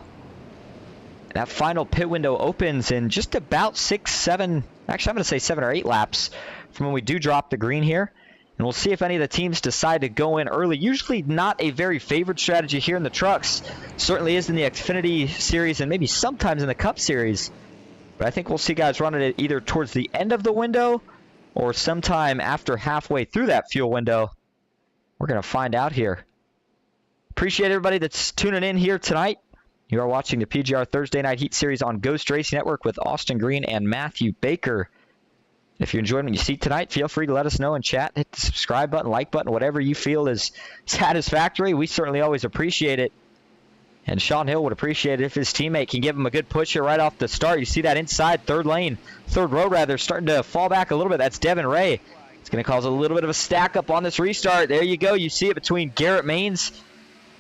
That final pit window opens in just about 6, 7, actually I'm going to say 7 or 8 laps from when we do drop the green here. And we'll see if any of the teams decide to go in early. Usually not a very favored strategy here in the trucks. Certainly is in the Xfinity Series and maybe sometimes in the Cup Series. But I think we'll see guys running it either towards the end of the window or sometime after halfway through that fuel window. We're going to find out here. Appreciate everybody that's tuning in here tonight. You are watching the PGR Thursday Night Heat Series on Ghost Racing Network with Austin Green and Matthew Baker. If you enjoyed what you see tonight, feel free to let us know in chat. Hit the subscribe button, like button, whatever you feel is satisfactory. We certainly always appreciate it. And Sean Hill would appreciate it if his teammate can give him a good push here right off the start. You see that inside third row rather, starting to fall back a little bit. That's Devin Ray. It's going to cause a little bit of a stack up on this restart. There you go. You see it between Garrett Maines.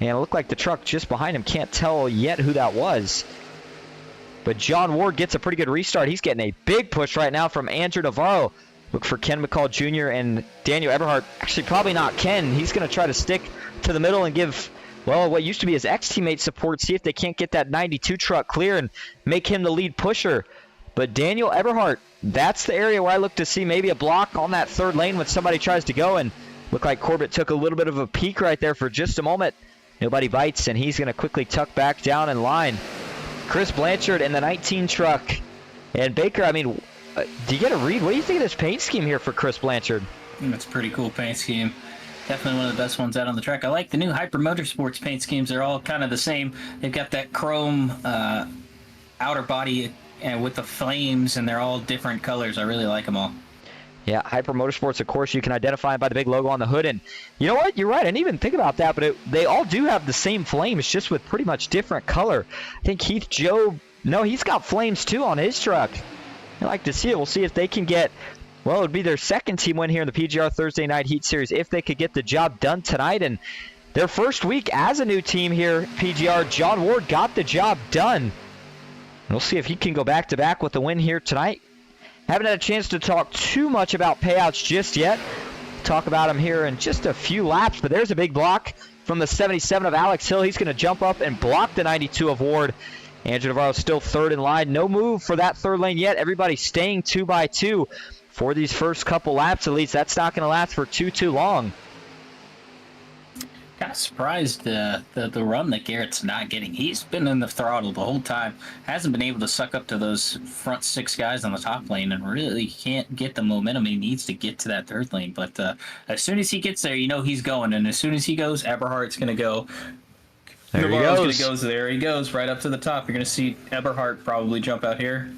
And it looked like the truck just behind him. Can't tell yet who that was. But John Ward gets a pretty good restart. He's getting a big push right now from Andrew Navarro. Look for Ken McCall Jr. and Daniel Eberhardt. Actually, probably not Ken. He's going to try to stick to the middle and give, well, what used to be his ex-teammate support. See if they can't get that 92 truck clear and make him the lead pusher. But Daniel Eberhardt, that's the area where I look to see maybe a block on that third lane when somebody tries to go. And look like Corbett took a little bit of a peek right there for just a moment. Nobody bites, and he's going to quickly tuck back down in line. Chris Blanchard in the 19 truck. And Baker, I mean, do you get a read? What do you think of this paint scheme here for Chris Blanchard? It's a pretty cool paint scheme. Definitely one of the best ones out on the track. I like the new Hyper Motorsports paint schemes. They're all kind of the same. They've got that chrome outer body and with the flames, and they're all different colors. I really like them all. Yeah, Hyper Motorsports, of course, you can identify by the big logo on the hood. And you know what? You're right. I didn't even think about that, but they all do have the same flames, just with pretty much different color. I think Heath Joe, no, he's got flames too on his truck. I like to see it. We'll see if they can get, well, it would be their second team win here in the PGR Thursday Night Heat Series if they could get the job done tonight. And their first week as a new team here, PGR, John Ward got the job done. And we'll see if he can go back-to-back with the win here tonight. Haven't had a chance to talk too much about payouts just yet. Talk about them here in just a few laps, but there's a big block from the 77 of Alex Hill. He's going to jump up and block the 92 of Ward. Andrew Navarro still third in line. No move for that third lane yet. Everybody staying 2 by 2 for these first couple laps. At least that's not going to last for too long. Kind of surprised the run that Garrett's not getting. He's been in the throttle the whole time. Hasn't been able to suck up to those front 6 guys on the top lane and really can't get the momentum he needs to get to that third lane. But as soon as he gets there, you know he's going. And as soon as he goes, Eberhardt's going to go. There he goes. There he goes, right up to the top. You're going to see Eberhardt probably jump out here.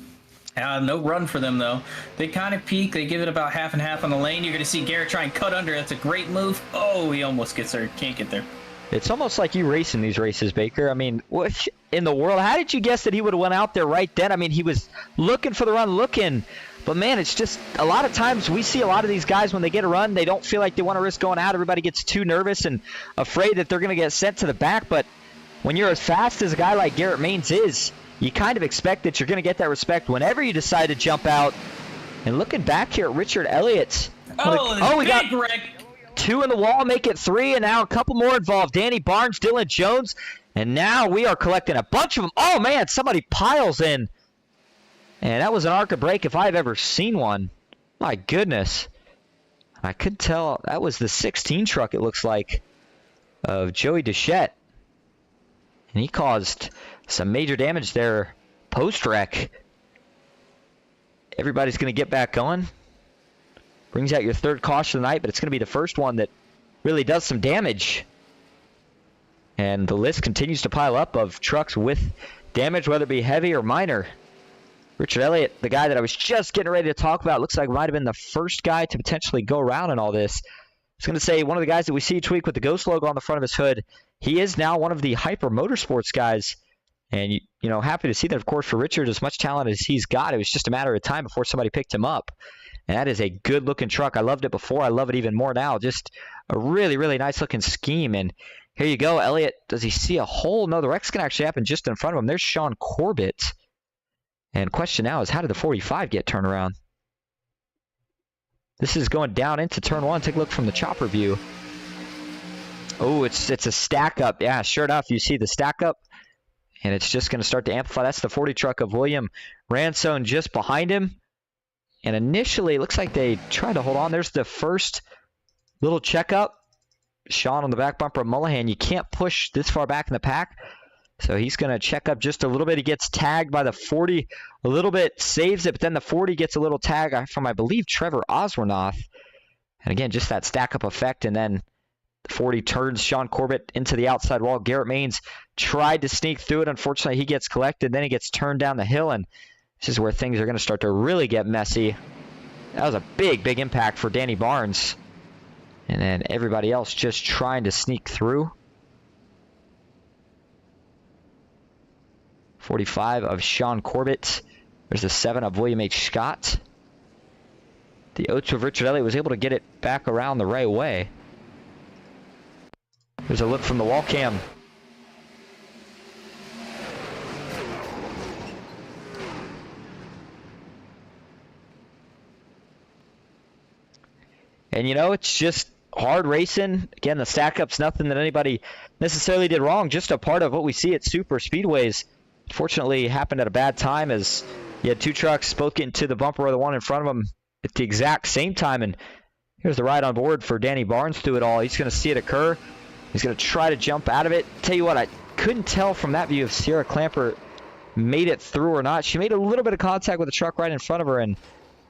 No run for them, though. They kind of peak. They give it about half and half on the lane. You're going to see Garrett try and cut under. That's a great move. Oh, he almost gets there. Can't get there. It's almost like you race in these races, Baker. I mean, what in the world? How did you guess that he would have went out there right then? I mean, he was looking for the run, But, man, it's just a lot of times we see a lot of these guys when they get a run, they don't feel like they want to risk going out. Everybody gets too nervous and afraid that they're going to get sent to the back. But when you're as fast as a guy like Garrett Maines is, you kind of expect that you're going to get that respect whenever you decide to jump out. And looking back here at Richard Elliott. We got wreck. 2 in the wall, make it 3, and now a couple more involved. Danny Barnes, Dylan Jones, and now we are collecting a bunch of them. Oh, man, somebody piles in. And that was an ARCA break if I've ever seen one. My goodness. I could tell that was the 16 truck, it looks like, of Joey Duchette. And he caused some major damage there post-wreck. Everybody's going to get back going. Brings out your third caution of the night, but it's going to be the first one that really does some damage. And the list continues to pile up of trucks with damage, whether it be heavy or minor. Richard Elliott, the guy that I was just getting ready to talk about, looks like might have been the first guy to potentially go around in all this. I was going to say, one of the guys that we see each week with the Ghost logo on the front of his hood, he is now one of the Hyper Motorsports guys. And, you know, happy to see that, of course, for Richard, as much talent as he's got, it was just a matter of time before somebody picked him up. And that is a good-looking truck. I loved it before. I love it even more now. Just a really, really nice-looking scheme. And here you go, Elliott. Does he see a hole? No, the wreck's going to actually happen just in front of him. There's Sean Corbett. And question now is, how did the 45 get turned around? This is going down into turn 1. Take a look from the chopper view. Oh, it's a stack up. Yeah, sure enough, you see the stack up, and it's just going to start to amplify. That's the 40 truck of William Ransone just behind him. And initially, it looks like they tried to hold on. There's the first little checkup. Sean on the back bumper of Mullahan. You can't push this far back in the pack. So he's going to check up just a little bit. He gets tagged by the 40 a little bit, saves it, but then the 40 gets a little tag from, I believe, Trevor Oswernoth. And again, just that stack-up effect. And then the 40 turns Sean Corbett into the outside wall. Garrett Maines tried to sneak through it. Unfortunately, he gets collected. Then he gets turned down the hill, and this is where things are going to start to really get messy. That was a big, big impact for Danny Barnes. And then everybody else just trying to sneak through. 45 of Sean Corbett. There's the 7 of William H. Scott. The 8 of Richard Elliott was able to get it back around the right way. There's a look from the wall cam. And, you know, it's just hard racing. Again, the stack-up's nothing that anybody necessarily did wrong, just a part of what we see at super speedways. Fortunately, it happened at a bad time as you had 2 trucks both getting to the bumper of the one in front of them at the exact same time. And here's the ride on board for Danny Barnes through it all. He's going to see it occur. He's going to try to jump out of it. Tell you what, I couldn't tell from that view if Sierra Clamper made it through or not. She made a little bit of contact with the truck right in front of her, and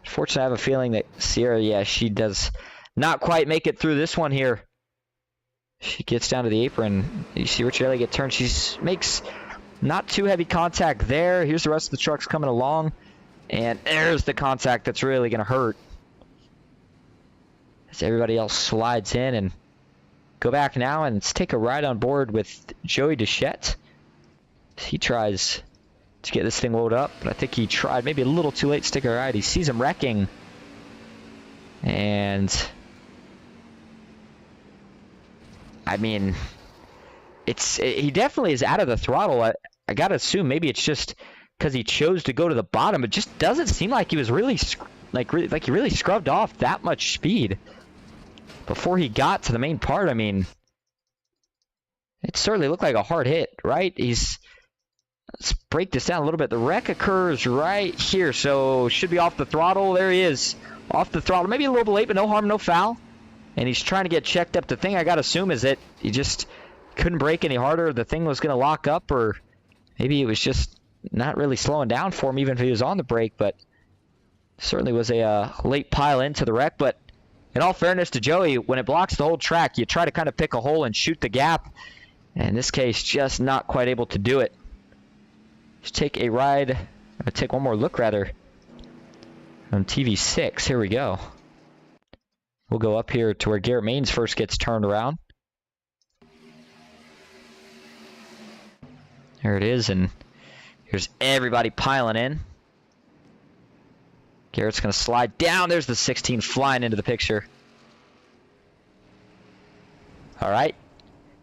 unfortunately, I have a feeling that Sierra, yeah, she does not quite make it through this one here. She gets down to the apron. You see Richard Elliott get turned. She makes not too heavy contact there. Here's the rest of the trucks coming along, and there's the contact that's really going to hurt. As everybody else slides in, and go back now and let's take a ride on board with Joey Duchette. He tries to get this thing loaded up, but I think he tried maybe a little too late to stick a ride. He sees him wrecking, and I mean, he definitely is out of the throttle. I gotta assume maybe it's just because he chose to go to the bottom. It just doesn't seem like he was really like he really scrubbed off that much speed before he got to the main part. I mean, it certainly looked like a hard hit, right? Let's break this down a little bit. The wreck occurs right here, so should be off the throttle. There he is, off the throttle. Maybe a little bit late, but no harm, no foul. And he's trying to get checked up. The thing I got to assume is that he just couldn't brake any harder. The thing was going to lock up, or maybe it was just not really slowing down for him, even if he was on the brake. But certainly was a late pile into the wreck. But in all fairness to Joey, when it blocks the whole track, you try to kind of pick a hole and shoot the gap. And in this case, just not quite able to do it. Let's take a ride, take one more look rather, on TV6. Here we go. We'll go up here to where Garrett Maines first gets turned around. There it is, and here's everybody piling in. Garrett's going to slide down. There's the 16 flying into the picture. All right.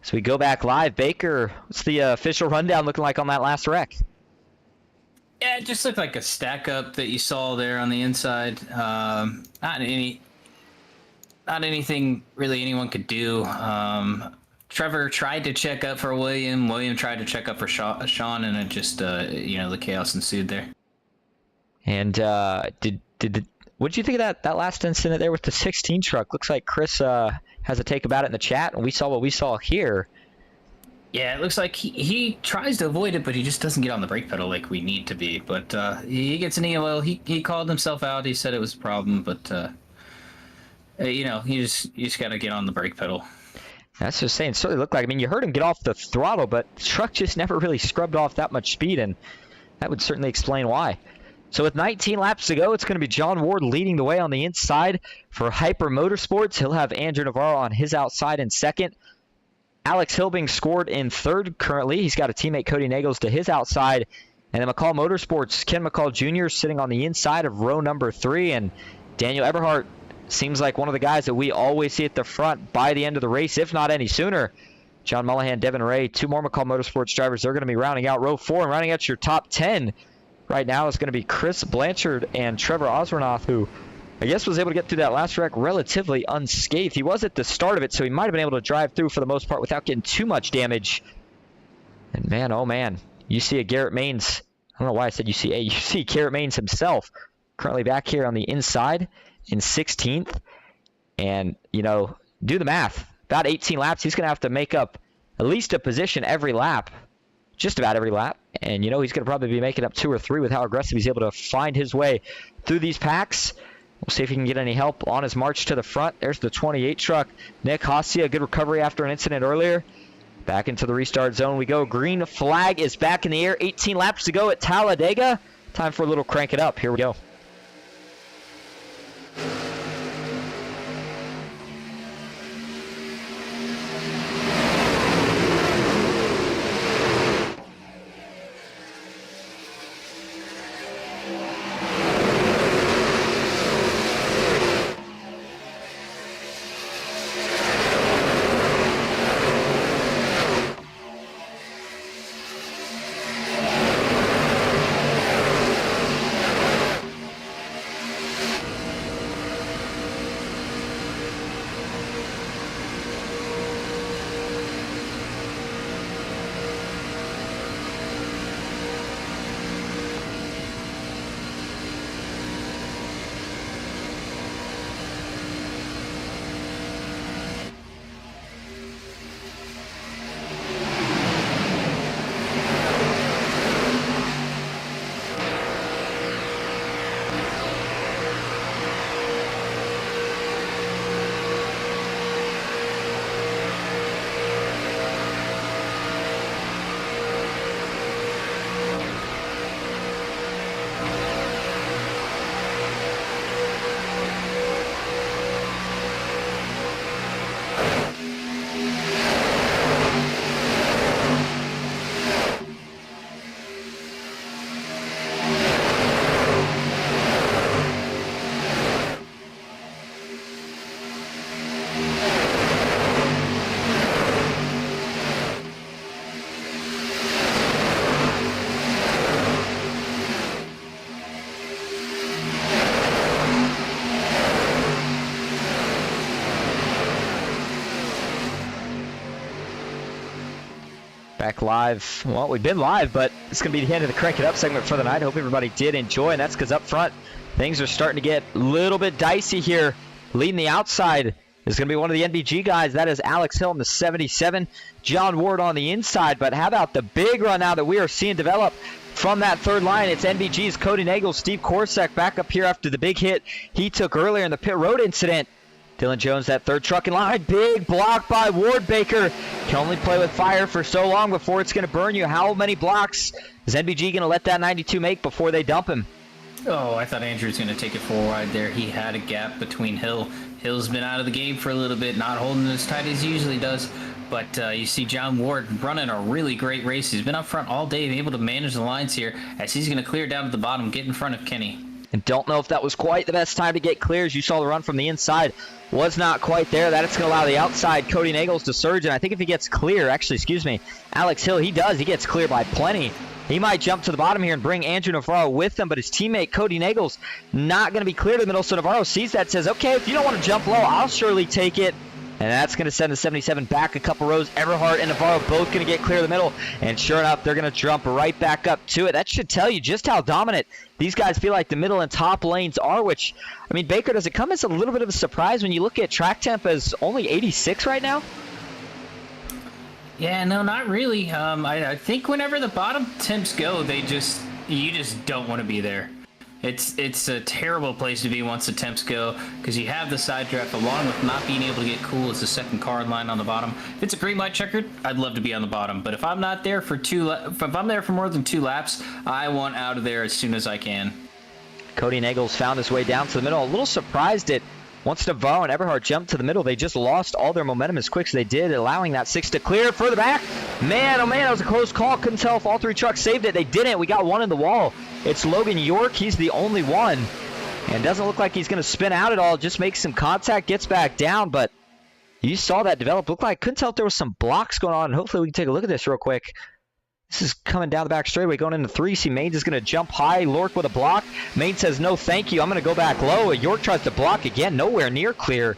So we go back live. Baker, what's the official rundown looking like on that last wreck? Yeah, it just looked like a stack up that you saw there on the inside. Not anything really anyone could do. Trevor tried to check up for William. William tried to check up for Sean, and it just the chaos ensued there. And what did you think of that last incident there with the 16 truck? Looks like Chris has a take about it in the chat, and we saw what we saw here. Yeah, it looks like he tries to avoid it, but he just doesn't get on the brake pedal like we need to be. But he gets an EOL. He called himself out. He said it was a problem, but you just got to get on the brake pedal. That's just saying. It certainly looked like. I mean, you heard him get off the throttle, but the truck just never really scrubbed off that much speed, and that would certainly explain why. So with 19 laps to go, it's going to be John Ward leading the way on the inside for Hyper Motorsports. He'll have Andrew Navarro on his outside in second. Alex Hill being scored in third currently. He's got a teammate, Cody Nagels, to his outside. And then McCall Motorsports, Ken McCall Jr. sitting on the inside of row number 3. And Daniel Eberhardt seems like one of the guys that we always see at the front by the end of the race, if not any sooner. John Mullahan, Devin Ray, 2 more McCall Motorsports drivers. They're going to be rounding out row 4. And rounding out your top 10 right now is going to be Chris Blanchard and Trevor Oswernoth, who I guess was able to get through that last wreck relatively unscathed. He was at the start of it, so he might have been able to drive through for the most part without getting too much damage. And man, oh man, you see a Garrett Maines. I don't know why I said you see a. You see Garrett Maines himself currently back here on the inside in 16th. And, you know, do the math. About 18 laps, he's going to have to make up at least a position every lap. Just about every lap. And, you know, he's going to probably be making up 2 or 3 with how aggressive he's able to find his way through these packs. We'll see if he can get any help on his march to the front. There's the 28 truck. Nick Hacia, good recovery after an incident earlier. Back into the restart zone we go. Green flag is back in the air. 18 laps to go at Talladega. Time for a little crank it up. Here we go. Back live. Well, we've been live, but it's going to be the end of the Crank It Up segment for the night. Hope everybody did enjoy, and that's because up front, things are starting to get a little bit dicey here. Leading the outside is going to be one of the NBG guys. That is Alex Hill in the 77. John Ward on the inside, but how about the big run now that we are seeing develop from that third line? It's NBG's Cody Nagel, Steve Korsak back up here after the big hit he took earlier in the pit road incident. Dylan Jones, that third truck in line. Big block by Ward Baker. Can only play with fire for so long before it's going to burn you. How many blocks is NBG going to let that 92 make before they dump him? Oh, I thought Andrew was going to take it full wide there. He had a gap between Hill. Hill's been out of the game for a little bit, not holding as tight as he usually does. But you see John Ward running a really great race. He's been up front all day, able to manage the lines here as he's going to clear down to the bottom, get in front of Kenny. And don't know if that was quite the best time to get clear. As you saw, the run from the inside was not quite there. That's going to allow the outside Cody Nagels to surge. And I think if he gets clear, Alex Hill, he does. He gets clear by plenty. He might jump to the bottom here and bring Andrew Navarro with him, but his teammate Cody Nagels not going to be clear to the middle. So Navarro sees that, says, okay, if you don't want to jump low, I'll surely take it. And that's going to send the 77 back a couple rows. Everhart and Navarro both going to get clear of the middle. And sure enough, they're going to jump right back up to it. That should tell you just how dominant these guys feel like the middle and top lanes are, which, I mean, Baker, does it come as a little bit of a surprise when you look at track temp as only 86 right now? Yeah, no, not really. I think whenever the bottom temps go, you just don't want to be there. It's a terrible place to be once the temps go because you have the side draft along with not being able to get cool as the second car in line on the bottom. If it's a green light checkered, I'd love to be on the bottom. But if I'm not there for if I'm there for more than 2 laps, I want out of there as soon as I can. Cody Nagels found his way down to the middle. A little surprised at once Navarro and Everhart jumped to the middle, they just lost all their momentum as quick as they did, allowing that 6 to clear further back. Man, oh man, that was a close call. Couldn't tell if all 3 trucks saved it. They didn't. We got one in the wall. It's Logan York. He's the only one. And doesn't look like he's going to spin out at all. Just makes some contact, gets back down. But you saw that develop. Looked like, couldn't tell if there was some blocks going on. And hopefully we can take a look at this real quick. This is coming down the back straightaway, going into 3. See, Maines is going to jump high. Lork with a block. Maines says, no, thank you. I'm going to go back low. York tries to block again. Nowhere near clear.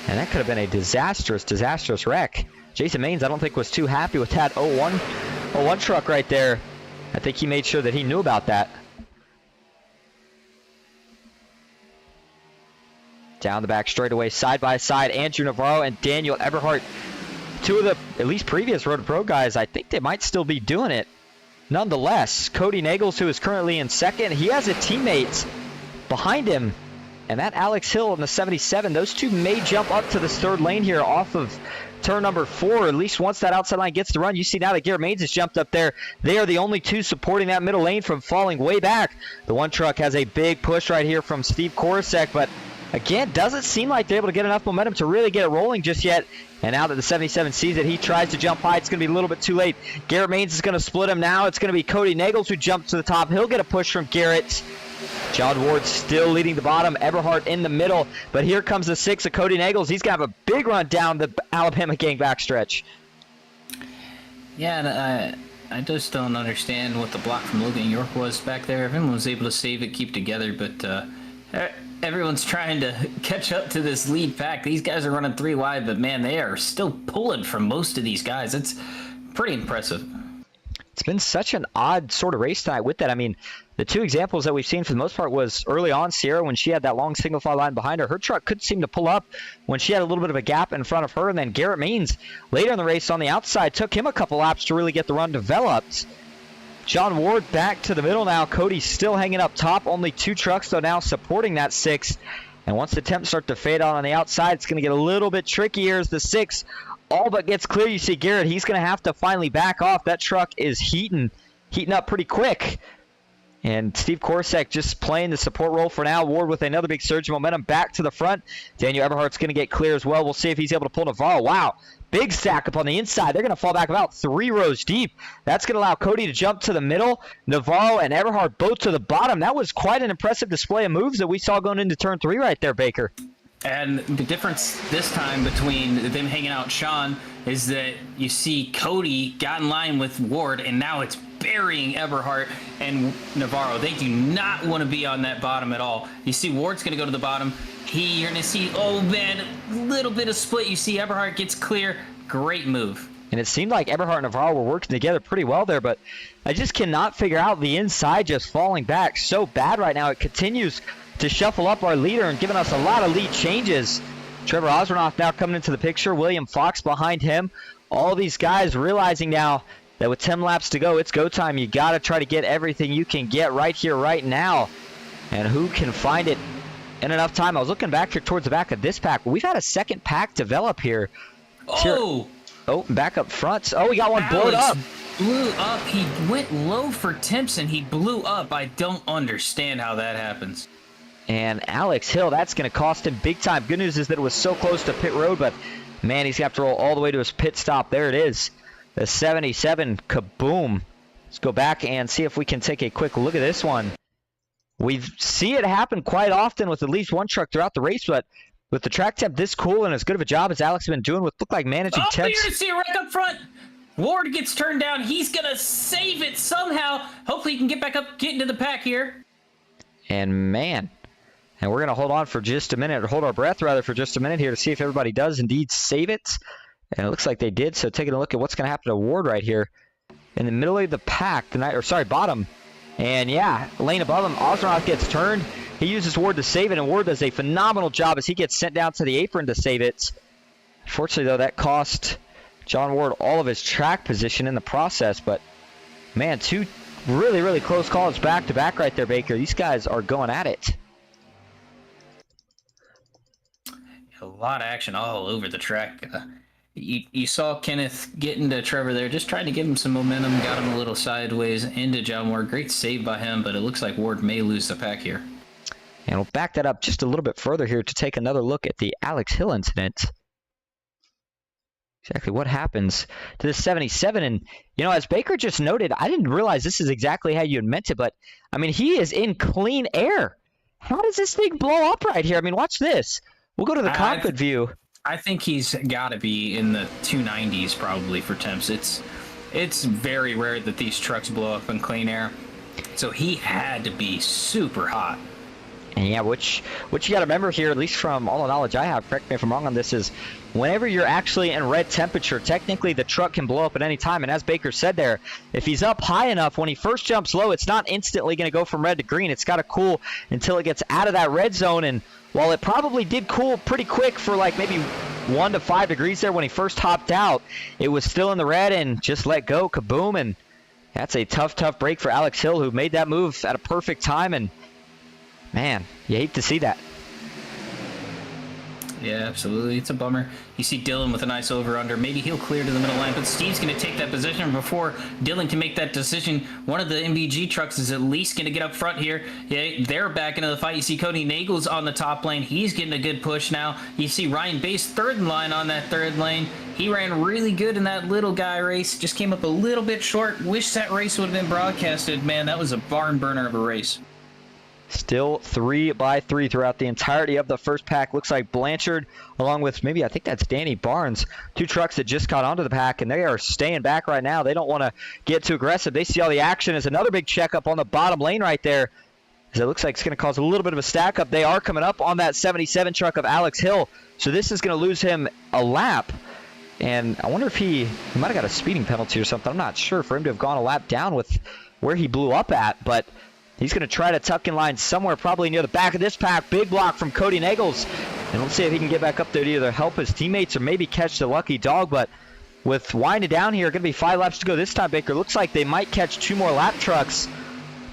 And that could have been a disastrous wreck. Jason Maines, I don't think, was too happy with that 0-1 truck right there. I think he made sure that he knew about that. Down the back straightaway, side by side, Andrew Navarro and Daniel Eberhardt. 2 of the, at least previous Road to Pro guys, I think they might still be doing it. Nonetheless, Cody Nagels, who is currently in second, he has a teammate behind him. And that Alex Hill in the 77, those 2 may jump up to this 3rd lane here off of turn number 4, at least once that outside line gets to run. You see now that Garrett Maines has jumped up there. They are the only 2 supporting that middle lane from falling way back. The 1 truck has a big push right here from Steve Korosek, but again, doesn't seem like they're able to get enough momentum to really get it rolling just yet. And now that the 77 sees it, he tries to jump high. It's going to be a little bit too late. Garrett Maines is going to split him now. It's going to be Cody Nagels who jumps to the top. He'll get a push from Garrett. John Ward still leading the bottom. Eberhardt in the middle. But here comes the 6 of Cody Nagels. He's going to have a big run down the Alabama gang backstretch. Yeah, and I just don't understand what the block from Logan York was back there. Everyone was able to save it, keep together, but everyone's trying to catch up to this lead pack. These guys are running 3 wide, but man, they are still pulling from most of these guys. It's pretty impressive. It's been such an odd sort of race tonight with that. I mean, the 2 examples that we've seen for the most part was early on, Sierra, when she had that long single file line behind her. Her truck could seem to pull up when she had a little bit of a gap in front of her. And then Garrett Maines, later in the race on the outside, took him a couple laps to really get the run developed. John Ward back to the middle now. Cody's still hanging up top. Only 2 trucks, though, now supporting that 6. And once the temps start to fade out on the outside, it's going to get a little bit trickier as the 6 all but gets clear. You see Garrett, he's going to have to finally back off. That truck is heating up pretty quick. And Steve Korosek just playing the support role for now. Ward with another big surge of momentum back to the front. Daniel Eberhardt's going to get clear as well. We'll see if he's able to pull Navarro. Wow. Big stack up on the inside. They're going to fall back about 3 rows deep. That's going to allow Cody to jump to the middle. Navarro and Eberhardt both to the bottom. That was quite an impressive display of moves that we saw going into turn 3 right there, Baker. And the difference this time between them hanging out Sean is that you see Cody got in line with Ward, and now it's burying Eberhardt and Navarro. They do not want to be on that bottom at all. You see Ward's going to go to the bottom. You're going to see, oh man, a little bit of split. You see Eberhardt gets clear. Great move. And it seemed like Eberhardt and Navarro were working together pretty well there, but I just cannot figure out the inside just falling back so bad right now. It continues to shuffle up our leader and giving us a lot of lead changes. Trevor Osranoff now coming into the picture. William Fox behind him. All these guys realizing now that with 10 laps to go, it's go time. You got to try to get everything you can get right here, right now. And who can find it in enough time? I was looking back here towards the back of this pack. We've had a second pack develop here. Oh! Oh, back up front. Oh, we got one blowed up. Blew up. He went low for temps and he blew up. I don't understand how that happens. And Alex Hill, that's going to cost him big time. Good news is that it was so close to pit road, but man, he's going to have to roll all the way to his pit stop. There it is. The 77, kaboom. Let's go back and see if we can take a quick look at this one. We see it happen quite often with at least one truck throughout the race, but with the track temp this cool and as good of a job as Alex has been doing with look like managing temps. Oh, you're going to see a wreck up front. Ward gets turned down. He's going to save it somehow. Hopefully he can get back up, get into the pack here. And man, and we're going to hold on for just a minute, or hold our breath rather for just a minute here to see if everybody does indeed save it. And it looks like they did, so taking a look at what's going to happen to Ward right here. In the middle of the pack, bottom. And yeah, lane above him, Osranoff gets turned. He uses Ward to save it, and Ward does a phenomenal job as he gets sent down to the apron to save it. Unfortunately, though, that cost John Ward all of his track position in the process. But, man, 2 really, really close calls back-to-back right there, Baker. These guys are going at it. A lot of action all over the track. You saw Kenneth get into Trevor there, just trying to give him some momentum, got him a little sideways into John Ward. Great save by him, but it looks like Ward may lose the pack here. And we'll back that up just a little bit further here to take another look at the Alex Hill incident. Exactly what happens to this 77. And, you know, as Baker just noted, I didn't realize this is exactly how you had meant it, but, I mean, he is in clean air. How does this thing blow up right here? I mean, watch this. We'll go to the cockpit view. I think he's got to be in the 290s probably for temps. It's very rare that these trucks blow up in clean air. So he had to be super hot. And yeah, what you got to remember here, at least from all the knowledge I have, correct me if I'm wrong on this, is whenever you're actually in red temperature, technically the truck can blow up at any time. And as Baker said there, if he's up high enough, when he first jumps low, it's not instantly going to go from red to green. It's got to cool until it gets out of that red zone. And while it probably did cool pretty quick for like maybe 1 to 5 degrees there when he first hopped out, it was still in the red and just let go, kaboom. And that's a tough break for Alex Hill, who made that move at a perfect time. And man, you hate to see that. Yeah, absolutely. It's a bummer. You see Dylan with a nice over-under. Maybe he'll clear to the middle line, but Steve's going to take that position before Dylan can make that decision. One of the MVG trucks is at least going to get up front here. Yeah, they're back into the fight. You see Cody Nagels on the top lane. He's getting a good push now. You see Ryan Bass third in line on that third lane. He ran really good in that little guy race. Just came up a little bit short. Wish that race would have been broadcasted. Man, that was a barn burner of a race. Still 3x3 throughout the entirety of the first pack. Looks like Blanchard, along with maybe, I think that's Danny Barnes, 2 trucks that just got onto the pack, and they are staying back right now. They don't want to get too aggressive. They see all the action. As another big checkup on the bottom lane right there, as it looks like it's going to cause a little bit of a stack up. They are coming up on that 77 truck of Alex Hill, so this is going to lose him a lap. And I wonder if he might have got a speeding penalty or something. I'm not sure for him to have gone a lap down with where he blew up at, but he's going to try to tuck in line somewhere probably near the back of this pack. Big block from Cody Nagels. And let's see if he can get back up there to either help his teammates or maybe catch the lucky dog. But with winding down here, going to be 5 laps to go this time, Baker. Looks like they might catch 2 more lap trucks.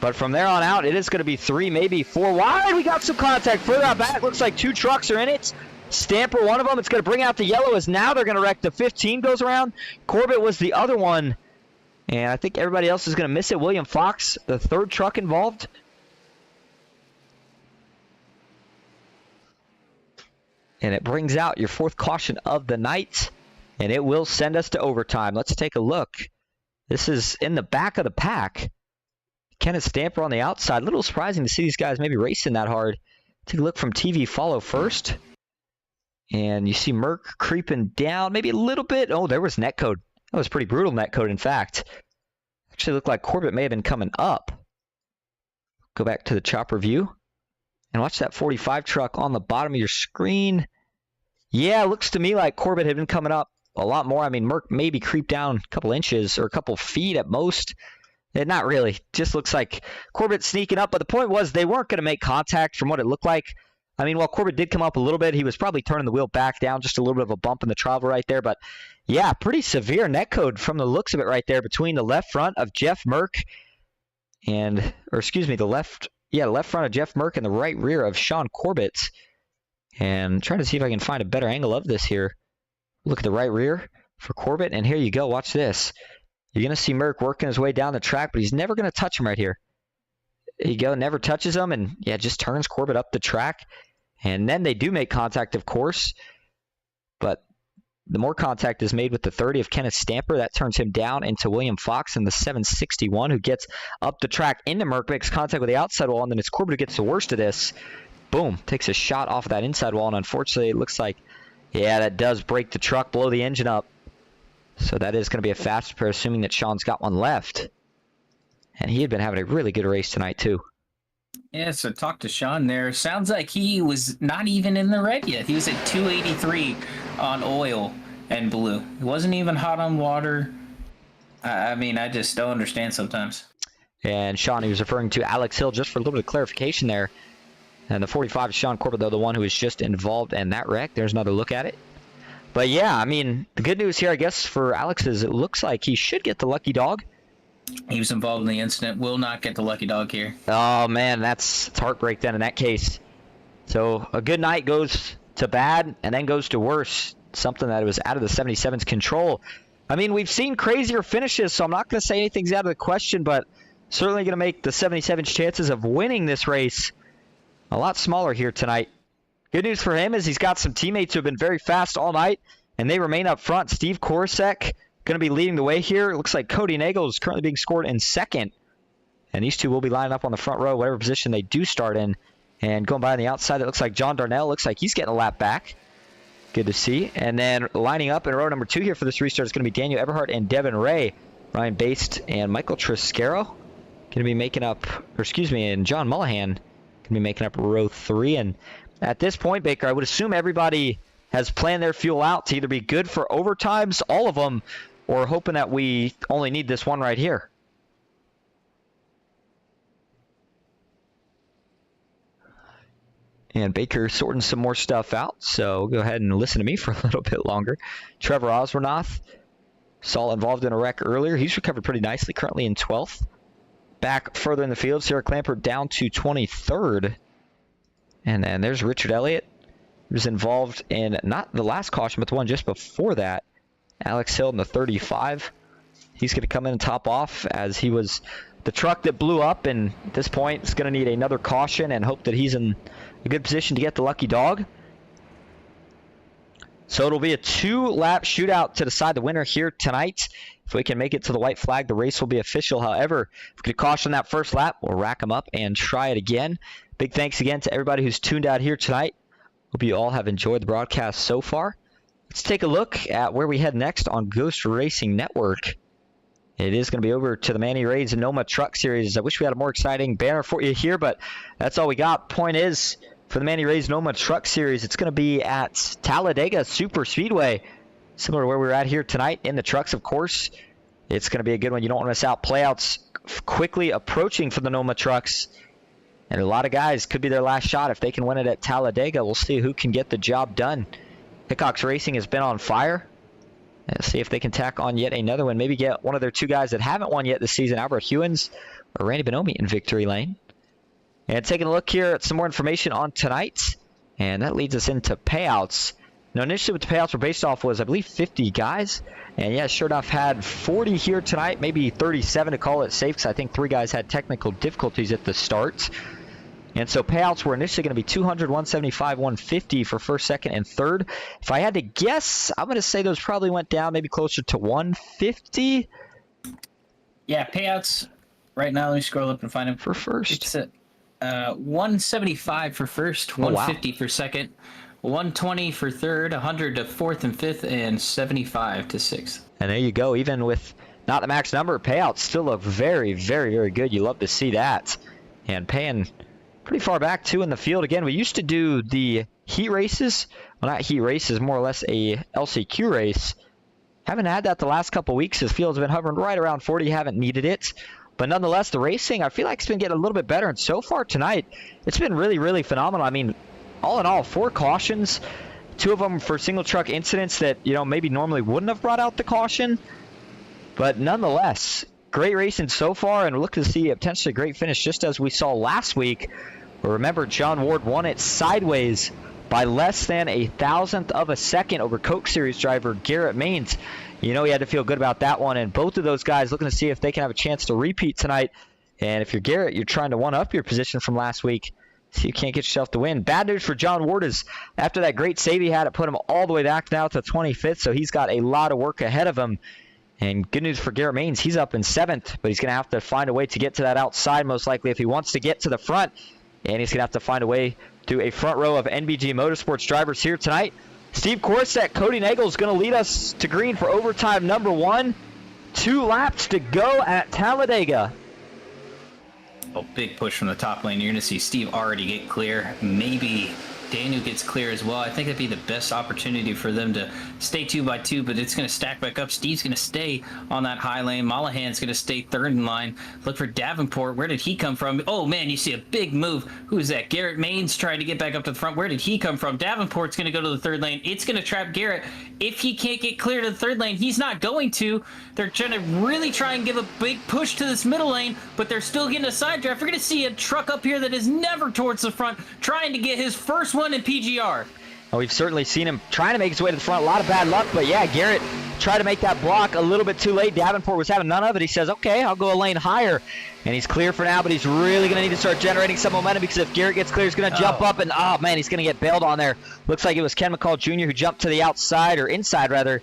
But from there on out, it is going to be 3, maybe 4 wide. We got some contact further out back. Looks like 2 trucks are in it. Stamper, one of them. It's going to bring out the yellow, as now they're going to wreck. The 15 goes around. Corbett was the other one. And I think everybody else is going to miss it. William Fox, the 3rd truck involved. And it brings out your 4th caution of the night. And it will send us to overtime. Let's take a look. This is in the back of the pack. Kenneth Stamper on the outside. A little surprising to see these guys maybe racing that hard. Take a look from TV follow first. And you see Merck creeping down maybe a little bit. Oh, there was netcode. That was pretty brutal netcode, in fact. Actually looked like Corbett may have been coming up. Go back to the chopper view. And watch that 45 truck on the bottom of your screen. Yeah, it looks to me like Corbett had been coming up a lot more. I mean, Merck maybe creeped down a couple inches or a couple feet at most. Not really. Just looks like Corbett sneaking up. But the point was they weren't going to make contact from what it looked like. I mean, while Corbett did come up a little bit, he was probably turning the wheel back down, just a little bit of a bump in the travel right there. But yeah, pretty severe netcode from the looks of it right there between the left front of Jeff Merck and, or excuse me, the left front of Jeff Merck and the right rear of Sean Corbett. And trying to see if I can find a better angle of this here. Look at the right rear for Corbett, and here you go. Watch this. You're going to see Merck working his way down the track, but he's never going to touch him right here. There you go. Never touches him, and yeah, just turns Corbett up the track. And then they do make contact, of course. But the more contact is made with the 30 of Kenneth Stamper, that turns him down into William Fox in the 761, who gets up the track into Merck, makes contact with the outside wall, and then it's Corbett who gets the worst of this. Boom, takes a shot off of that inside wall, and unfortunately it looks like, yeah, that does break the truck, blow the engine up. So that is going to be a fast repair, assuming that Sean's got one left. And he had been having a really good race tonight, too. Yeah, so talk to Sean there. Sounds like he was not even in the red yet. He was at 283 on oil and blue. He wasn't even hot on water. I mean, I just don't understand sometimes. And Sean, he was referring to Alex Hill, just for a little bit of clarification there. And the 45 is Sean Corbett, though, the one who was just involved in that wreck. There's another look at it. But yeah, I mean, the good news here, I guess, for Alex is it looks like he should get the lucky dog. He was involved in the incident. Will not get the lucky dog here. Oh, man, it's heartbreak then in that case. So a good night goes to bad and then goes to worse. Something that was out of the 77's control. I mean, we've seen crazier finishes, so I'm not going to say anything's out of the question, but certainly going to make the 77's chances of winning this race a lot smaller here tonight. Good news for him is he's got some teammates who have been very fast all night, and they remain up front. Steve Korosek going to be leading the way here. It looks like Cody Nagel is currently being scored in second, and these two will be lining up on the front row, whatever position they do start in. And going by on the outside, it looks like John Darnell looks like he's getting a lap back. Good to see. And then lining up in row number 2 here for this restart is going to be Daniel Eberhardt and Devin Ray. Ryan Baste and Michael Triscaro going to be making up, and John Mullihan going to be making up row 3. And at this point, Baker, I would assume everybody has planned their fuel out to either be good for overtimes, all of them, or hoping that we only need this one right here. And Baker sorting some more stuff out, so go ahead and listen to me for a little bit longer. Trevor Oswernoth, saw involved in a wreck earlier. He's recovered pretty nicely, currently in 12th. Back further in the field, Sarah Clamper down to 23rd. And then there's Richard Elliott. He was involved in not the last caution, but the one just before that. Alex Hill in the 35. He's going to come in and top off as he was the truck that blew up, and at this point is going to need another caution and hope that he's in a good position to get the lucky dog. So it'll be a 2-lap shootout to decide the winner here tonight. If we can make it to the white flag, the race will be official. However, if we could caution that first lap, we'll rack them up and try it again. Big thanks again to everybody who's tuned out here tonight. Hope you all have enjoyed the broadcast so far. Let's take a look at where we head next on Ghost Racing Network. It is going to be over to the Manny Ray's NOMA Truck Series. I wish we had a more exciting banner for you here, but that's all we got. Point is, for the Manny Ray's NOMA Truck Series, it's going to be at Talladega Superspeedway, similar to where we're at here tonight in the trucks, of course. It's going to be a good one. You don't want to miss out. Playouts quickly approaching for the NOMA trucks, and a lot of guys could be their last shot if they can win it at Talladega. We'll see who can get the job done. Hickox Racing has been on fire. Let's see if they can tack on yet another one. Maybe get one of their 2 guys that haven't won yet this season, Albert Hewins or Randy Bonomi, in victory lane. And taking a look here at some more information on tonight, and that leads us into payouts. Now, initially what the payouts were based off was, I believe, 50 guys. And yeah, sure enough, had 40 here tonight, maybe 37 to call it safe, because I think 3 guys had technical difficulties at the start. And so payouts were initially going to be 200, 175, 150 for first, second, and third. If I had to guess, I'm going to say those probably went down maybe closer to 150. Yeah, payouts right now. Let me scroll up and find them For first. It's at 175 for first, 150 for second, 120 for third, 100 to fourth and fifth, and 75 to sixth. And there you go. Even with not the max number, payouts still look very, very, very good. You love to see that. And paying pretty far back, too, in the field. Again, we used to do the heat races. Well, not heat races, more or less a LCQ race. Haven't had that the last couple weeks. This field's been hovering right around 40. Haven't needed it. But nonetheless, the racing, I feel like it's been getting a little bit better. And so far tonight, it's been really, really phenomenal. I mean, all in all, 4 cautions. 2 of them for single truck incidents that, you know, maybe normally wouldn't have brought out the caution. But nonetheless, great racing so far. And we're looking to see a potentially great finish, just as we saw last week. Remember, John Ward won it sideways by less than 1,000th of a second over Coke Series driver Garrett Maines. You know he had to feel good about that one, and both of those guys looking to see if they can have a chance to repeat tonight. And if you're Garrett, you're trying to one-up your position from last week. See, you can't get yourself to win. Bad news for John Ward is after that great save he had, it put him all the way back now to 25th, so he's got a lot of work ahead of him. And good news for Garrett Maines, he's up in 7th, but he's going to have to find a way to get to that outside most likely if he wants to get to the front. And he's going to have to find a way to a front row of NBG Motorsports drivers here tonight. Steve Korsak, Cody Nagel is going to lead us to green for overtime number 1. 2 laps to go at Talladega. Oh, big push from the top lane. You're going to see Steve already get clear. Maybe Daniel gets clear as well. I think that'd be the best opportunity for them to stay 2 by 2, but it's going to stack back up. Steve's going to stay on that high lane. Mollahan's going to stay 3rd in line. Look for Davenport. Where did he come from? Oh, man, you see a big move. Who's that? Garrett Maines trying to get back up to the front. Where did he come from? Davenport's going to go to the 3rd lane. It's going to trap Garrett. If he can't get clear to the 3rd lane, he's not going to. They're trying to really try and give a big push to this middle lane, but they're still getting a side draft. We're going to see a truck up here that is never towards the front, trying to get his first one in PGR. Well, we've certainly seen him trying to make his way to the front. A lot of bad luck, but yeah, Garrett tried to make that block a little bit too late. Davenport was having none of it. He says, okay, I'll go a lane higher. And he's clear for now, but he's really going to need to start generating some momentum because if Garrett gets clear, he's going to jump up and, oh, man, he's going to get bailed on there. Looks like it was Ken McCall Jr. who jumped to the outside, or inside, rather.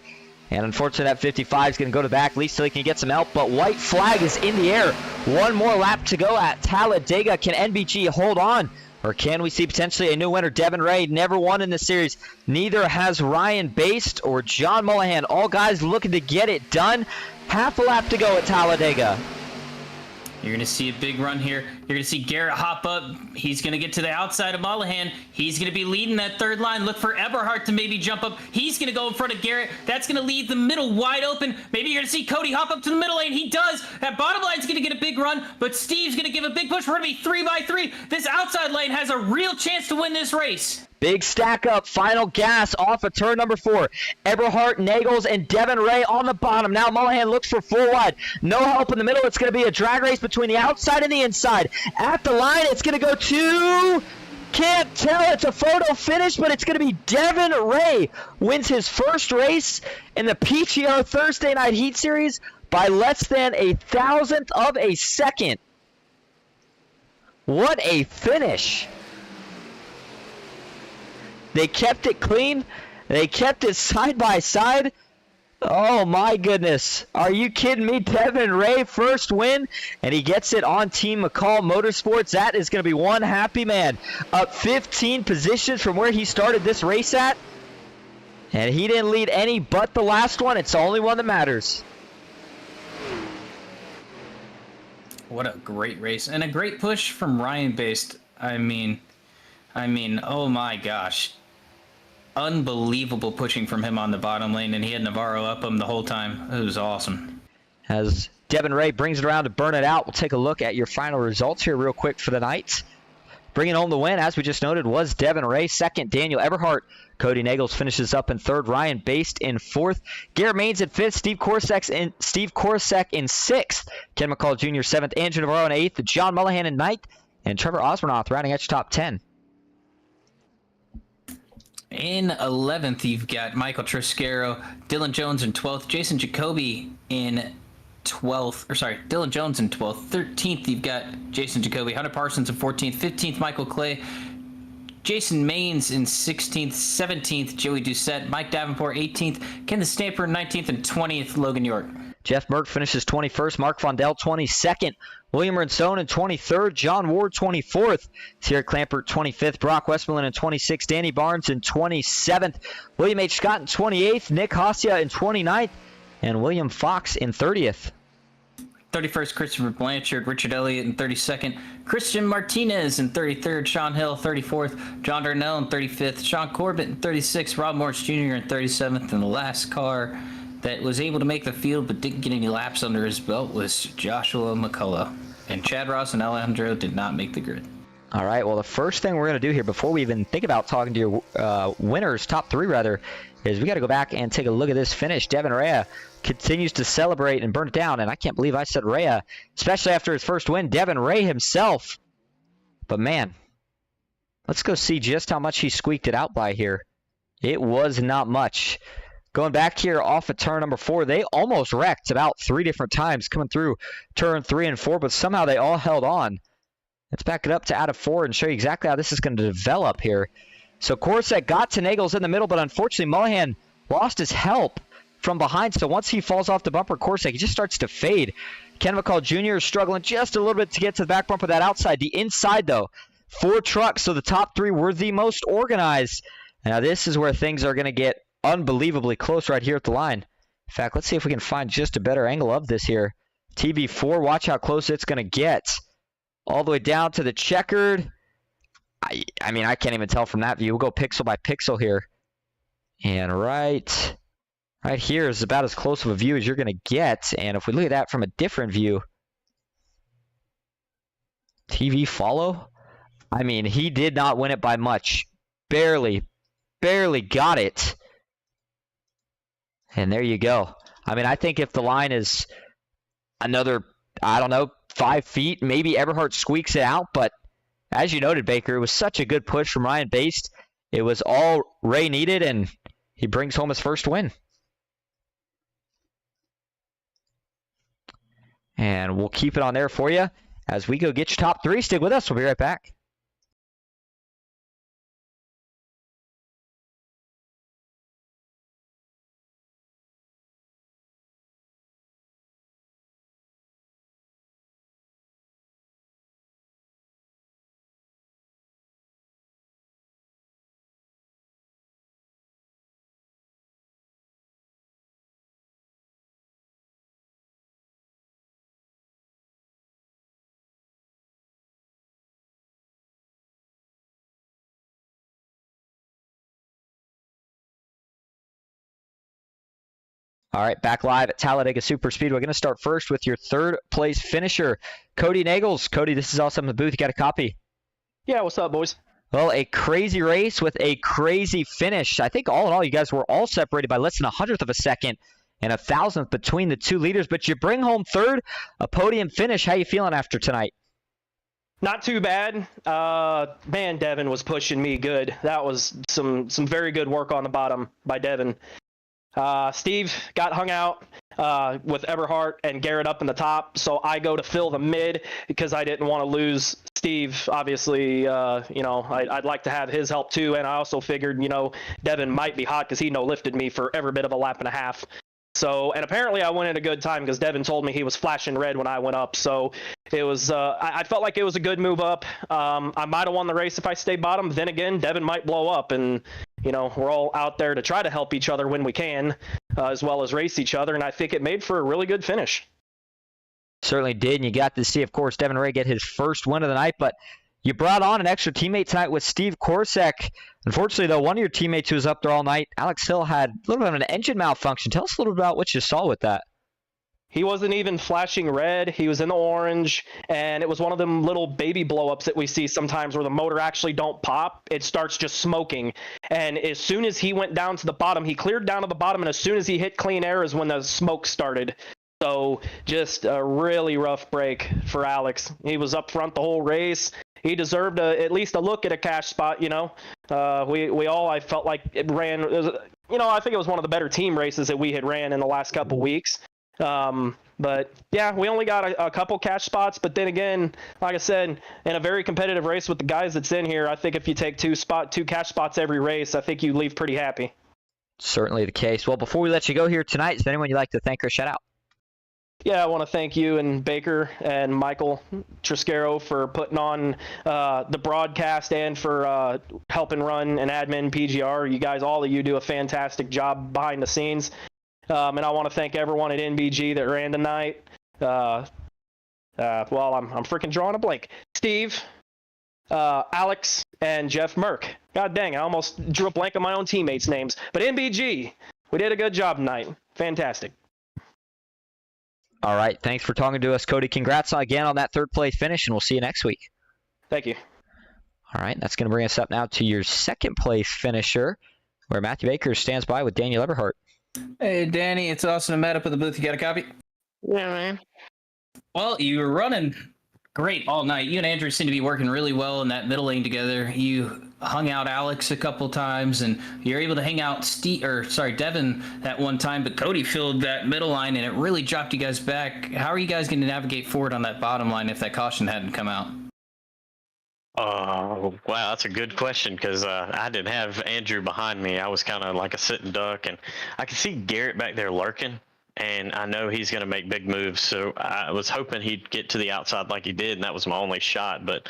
And unfortunately, that 55 is going to go to the back, at least so he can get some help. But white flag is in the air. 1 more lap to go at Talladega. Can NBG hold on? Or can we see potentially a new winner? Devin Ray never won in this series. Neither has Ryan Baste or John Mullihan. All guys looking to get it done. Half a lap to go at Talladega. You're going to see a big run here. You're going to see Garrett hop up. He's going to get to the outside of Mullihan. He's going to be leading that third line. Look for Eberhardt to maybe jump up. He's going to go in front of Garrett. That's going to leave the middle wide open. Maybe you're going to see Cody hop up to the middle lane. He does. That bottom line's going to get a big run, but Steve's going to give a big push. We're going to be 3 by 3. This outside lane has a real chance to win this race. Big stack up, final gas off of turn number 4. Eberhardt, Nagels, and Devin Ray on the bottom. Now Mullihan looks for 4 wide. No help in the middle. It's going to be a drag race between the outside and the inside. At the line, it's going to go to... Can't tell. It's a photo finish, but it's going to be Devin Ray. Wins his first race in the PGR Thursday Night Heat Series by less than a thousandth of a second. What a finish. They kept it clean. They kept it side by side. Oh my goodness. Are you kidding me? Devin Ray, first win, and he gets it on Team McCall Motorsports. That is going to be one happy man. Up 15 positions from where he started this race at. And he didn't lead any but the last one. It's the only one that matters. What a great race. And a great push from Ryan Baste. I mean, oh my gosh. Unbelievable pushing from him on the bottom lane, and he had Navarro up him the whole time. It was awesome. As Devin Ray brings it around to burn it out, we'll take a look at your final results here real quick for the night. Bringing home the win, as we just noted, was Devin Ray. Second, Daniel Eberhardt. Cody Nagels finishes up in third. Ryan Baste in fourth. Garrett Maines in fifth. Steve Korsak in sixth. Ken McCall Jr. seventh. Andrew Navarro in eighth. John Mullihan in ninth. And Trevor Osmanoff rounding out your top 10. In 11th, you've got Michael Triscaro, Dylan Jones in 12th, Jason Jacoby in 12th, or sorry, Dylan Jones in 12th. 13th, you've got Jason Jacoby, Hunter Parsons in 14th, 15th, Michael Clay, Jason Maines in 16th, 17th, Joey Doucette, Mike Davenport 18th, Ken the Stamper in 19th, and 20th, Logan York. Jeff Merck finishes 21st, Mark Vondell 22nd, William Rinsone in 23rd, John Ward 24th, Sierra Clampert 25th, Brock Westmoreland in 26th, Danny Barnes in 27th, William H. Scott in 28th, Nick Hasia in 29th, and William Fox in 30th. 31st, Christopher Blanchard, Richard Elliott in 32nd, Christian Martinez in 33rd, Sean Hill 34th, John Darnell in 35th, Sean Corbett in 36th, Rob Morris Jr. in 37th, and the last car that was able to make the field but didn't get any laps under his belt was Joshua McCullough. And Chad Ross and Alejandro did not make the grid. All right, well, the first thing we're going to do here before we even think about talking to your winners, top 3 rather, is we got to go back and take a look at this finish. Devin Rea continues to celebrate and burn it down, and I can't believe I said Rea, especially after his first win. Devin Rea himself. But, man, let's go see just how much he squeaked it out by here. It was not much. Going back here off of turn number 4, they almost wrecked about 3 different times coming through turn 3 and 4, but somehow they all held on. Let's back it up to out of 4 and show you exactly how this is going to develop here. So Korsak got to Nagels in the middle, but unfortunately Mullihan lost his help from behind. So once he falls off the bumper, Korsak, he just starts to fade. Ken McCall Jr. is struggling just a little bit to get to the back bumper, that outside. The inside, though, 4 trucks, so the top 3 were the most organized. Now this is where things are going to get unbelievably close right here at the line. In fact, let's see if we can find just a better angle of this here. TV4, watch how close it's going to get. All the way down to the checkered. I mean, I can't even tell from that view. We'll go pixel by pixel here. And right here is about as close of a view as you're going to get. And if we look at that from a different view, TV follow. I mean, he did not win it by much. Barely got it. And there you go. I mean, I think if the line is another, I don't know, 5 feet, maybe Eberhardt squeaks it out. But as you noted, Baker, it was such a good push from Ryan Baste. It was all Ray needed, and he brings home his first win. And we'll keep it on there for you as we go get your top 3. Stick with us. We'll be right back. All right, back live at Talladega Superspeedway. We're going to start first with your third place finisher, Cody Nagels. Cody, this is awesome in the booth. You got a copy? Yeah, what's up, boys? Well, a crazy race with a crazy finish. I think all in all, you guys were all separated by less than a hundredth of a second and a thousandth between the two leaders, but you bring home third, a podium finish. How you feeling after tonight? Not too bad. Man, Devin was pushing me good. That was some very good work on the bottom by Devin. Steve got hung out with Everhart and Garrett up in the top, so I go to fill the mid because I didn't want to lose Steve. Obviously, I'd like to have his help too, and I also figured, Devin might be hot because he no-lifted me for every bit of a lap and a half. So, and apparently I went at a good time because Devin told me he was flashing red when I went up. So it was, I felt like it was a good move up. I might have won the race if I stayed bottom. Then again, Devin might blow up, and we're all out there to try to help each other when we can, as well as race each other. And I think it made for a really good finish. Certainly did, and you got to see, of course, Devin Ray get his first win of the night, but you brought on an extra teammate tonight with Steve Korsak. Unfortunately, though, one of your teammates who was up there all night, Alex Hill, had a little bit of an engine malfunction. Tell us a little bit about what you saw with that. He wasn't even flashing red. He was in the orange, and it was one of them little baby blow-ups that we see sometimes where the motor actually don't pop. It starts just smoking. And as soon as he went down to the bottom, he cleared down to the bottom, and as soon as he hit clean air is when the smoke started. So just a really rough break for Alex. He was up front the whole race. He deserved at least a look at a cash spot, We all, I felt like it ran, I think it was one of the better team races that we had ran in the last couple weeks. But yeah, we only got a couple cash spots, but then again, like I said, in a very competitive race with the guys that's in here, I think if you take two cash spots every race, I think you leave pretty happy. Certainly the case. Well, before we let you go here tonight, is there anyone you'd like to thank or shout out? Yeah, I want to thank you and Baker and Michael Triscaro for putting on the broadcast and for helping run and admin PGR. You guys, all of you do a fantastic job behind the scenes. And I want to thank everyone at NBG that ran tonight. I'm freaking drawing a blank. Steve, Alex, and Jeff Merck. God dang, I almost drew a blank on my own teammates' names. But NBG, we did a good job tonight. Fantastic. All right, thanks for talking to us, Cody. Congrats again on that third place finish, and we'll see you next week. Thank you. All right, that's going to bring us up now to your second place finisher, where Matthew Baker stands by with Daniel Everhart. Hey, Danny, it's Austin and Matt up at the booth. You got a copy? Yeah, man. Well, you were running great all night. You and Andrew seem to be working really well in that middle lane together. You hung out Alex a couple times, and you're able to hang out Devin that one time, but Cody filled that middle line, and it really dropped you guys back. How are you guys going to navigate forward on that bottom line if that caution hadn't come out? Wow, that's a good question because I didn't have Andrew behind me. I was kind of like a sitting duck, and I could see Garrett back there lurking, and I know he's going to make big moves, so I was hoping he'd get to the outside like he did, and that was my only shot. But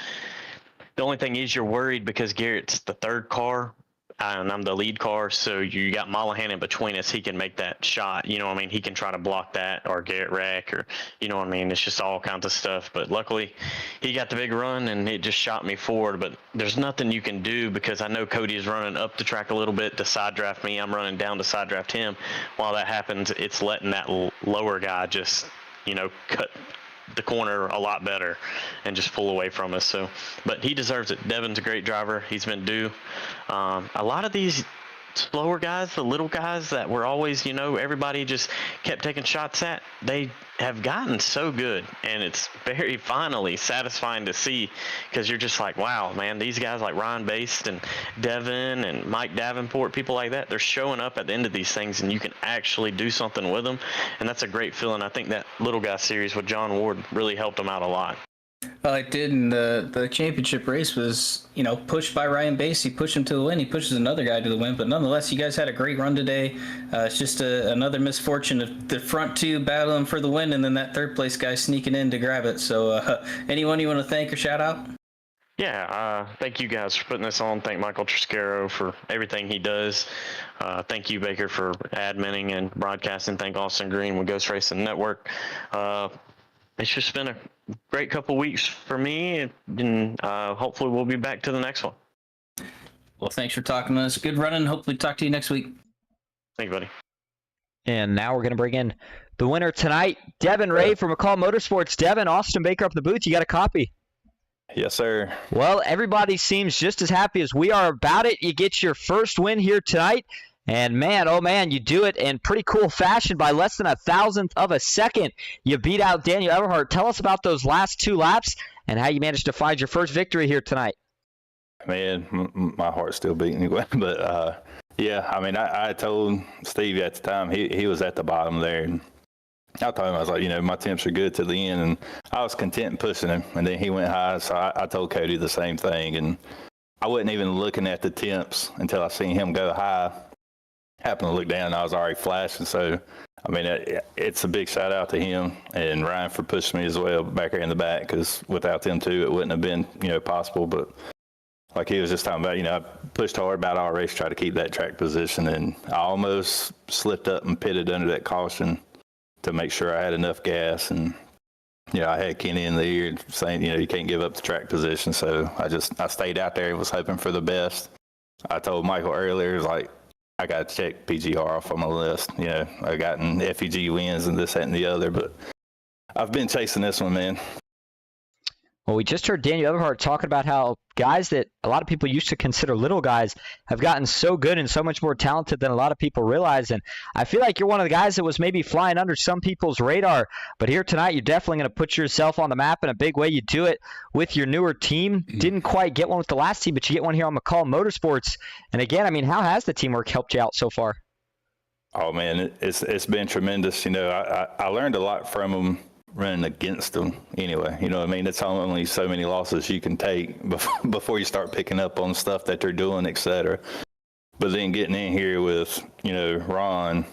the only thing is you're worried because Garrett's the third car, and I'm the lead car, so you got Mollahan in between us. He can make that shot, He can try to block that or Garrett wreck or, It's just all kinds of stuff. But luckily, he got the big run, and it just shot me forward. But there's nothing you can do because I know Cody is running up the track a little bit to side draft me. I'm running down to side draft him. While that happens, it's letting that lower guy just, cut the corner a lot better and just pull away from us. So, but he deserves it. Devin's a great driver. He's been due. A lot of these slower guys, the little guys that were always, everybody just kept taking shots at, they have gotten so good, and it's very finally satisfying to see because you're just like, wow, man, these guys like Ryan Baste and Devin and Mike Davenport, people like that, they're showing up at the end of these things, and you can actually do something with them, and that's a great feeling. I think that little guy series with John Ward really helped them out a lot. Well, it did, and the championship race was, pushed by Ryan Bass. He pushed him to the win. He pushes another guy to the win. But nonetheless, you guys had a great run today. It's just another misfortune of the front two battling for the win, and then that third place guy sneaking in to grab it. So anyone you want to thank or shout out? Yeah, thank you guys for putting this on. Thank Michael Triscaro for everything he does. Thank you, Baker, for adminning and broadcasting. Thank Austin Green with Ghost Racing Network. It's just been a great couple weeks for me, and hopefully we'll be back to the next one. Well, thanks for talking to us. Good running. Hopefully talk to you next week. Thank you, buddy. And now we're going to bring in the winner tonight, Devin Ray from McCall Motorsports. Devin, Austin Baker up in the booth. You got a copy? Yes, sir. Well, everybody seems just as happy as we are about it. You get your first win here tonight. And man, oh man, you do it in pretty cool fashion by less than 1,000th of a second. You beat out Daniel Everhart. Tell us about those last 2 laps and how you managed to find your first victory here tonight. Man, my heart's still beating. But, yeah, I mean, I told Steve at the time, he was at the bottom there. And I told him, I was like, my temps are good to the end. And I was content pushing him. And then he went high, so I told Cody the same thing. And I wasn't even looking at the temps until I seen him go high. Happened to look down, and I was already flashing. So, I mean, it's a big shout out to him and Ryan for pushing me as well back there in the back, because without them two, it wouldn't have been, possible. But like he was just talking about, I pushed hard about all race, try to keep that track position, and I almost slipped up and pitted under that caution to make sure I had enough gas. And, I had Kenny in the ear saying, you can't give up the track position. So I stayed out there and was hoping for the best. I told Michael earlier, it was like, I got to check PGR off on my list. I gotten FEG wins and this, that, and the other, but I've been chasing this one, man. Well, we just heard Daniel Everhart talking about how guys that a lot of people used to consider little guys have gotten so good and so much more talented than a lot of people realize. And I feel like you're one of the guys that was maybe flying under some people's radar. But here tonight, you're definitely going to put yourself on the map in a big way. You do it with your newer team. Didn't quite get one with the last team, but you get one here on McCall Motorsports. And again, I mean, how has the teamwork helped you out so far? Oh, man, it's been tremendous. I learned a lot from them. Running against them anyway, you know what I mean? It's only so many losses you can take before you start picking up on stuff that they're doing, etc. But then getting in here with, Ron,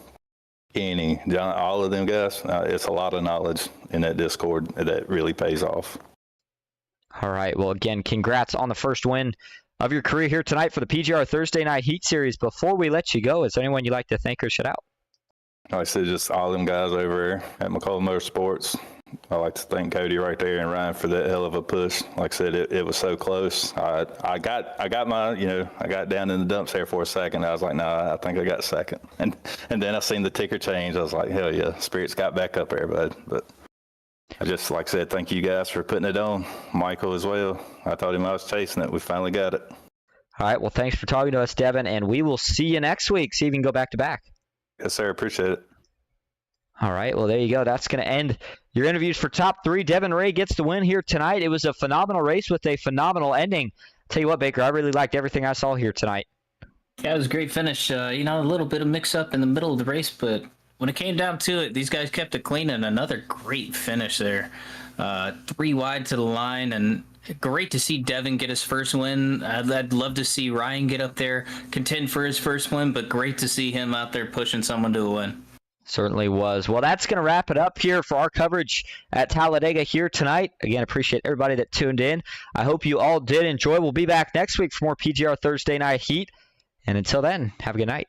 Kenny, John, all of them guys, it's a lot of knowledge in that Discord that really pays off. All right. Well, again, congrats on the first win of your career here tonight for the PGR Thursday Night Heat Series. Before we let you go, is there anyone you'd like to thank or shout out? Like I said, just all them guys over there at McCall Motorsports. I like to thank Cody right there and Ryan for that hell of a push. Like I said, it was so close. I got my, I got down in the dumps there for a second. I was like, nah, I think I got second. And then I seen the ticker change. I was like, hell yeah, Spirits got back up there, bud. But I just, like I said, thank you guys for putting it on. Michael as well. I told him I was chasing it. We finally got it. All right. Well, thanks for talking to us, Devin, and we will see you next week. See if you can go back to back. Yes, sir. Appreciate it. All right. Well, there you go. That's going to end your interviews for top 3. Devin Ray gets the win here tonight. It was a phenomenal race with a phenomenal ending. I'll tell you what, Baker, I really liked everything I saw here tonight. Yeah, it was a great finish. A little bit of mix-up in the middle of the race, but when it came down to it, these guys kept it clean, and another great finish there. 3 wide to the line, and great to see Devin get his first win. I'd love to see Ryan get up there, contend for his first win, but great to see him out there pushing someone to a win. Certainly was. Well, that's going to wrap it up here for our coverage at Talladega here tonight. Again, appreciate everybody that tuned in. I hope you all did enjoy. We'll be back next week for more PGR Thursday Night Heat. And until then, have a good night.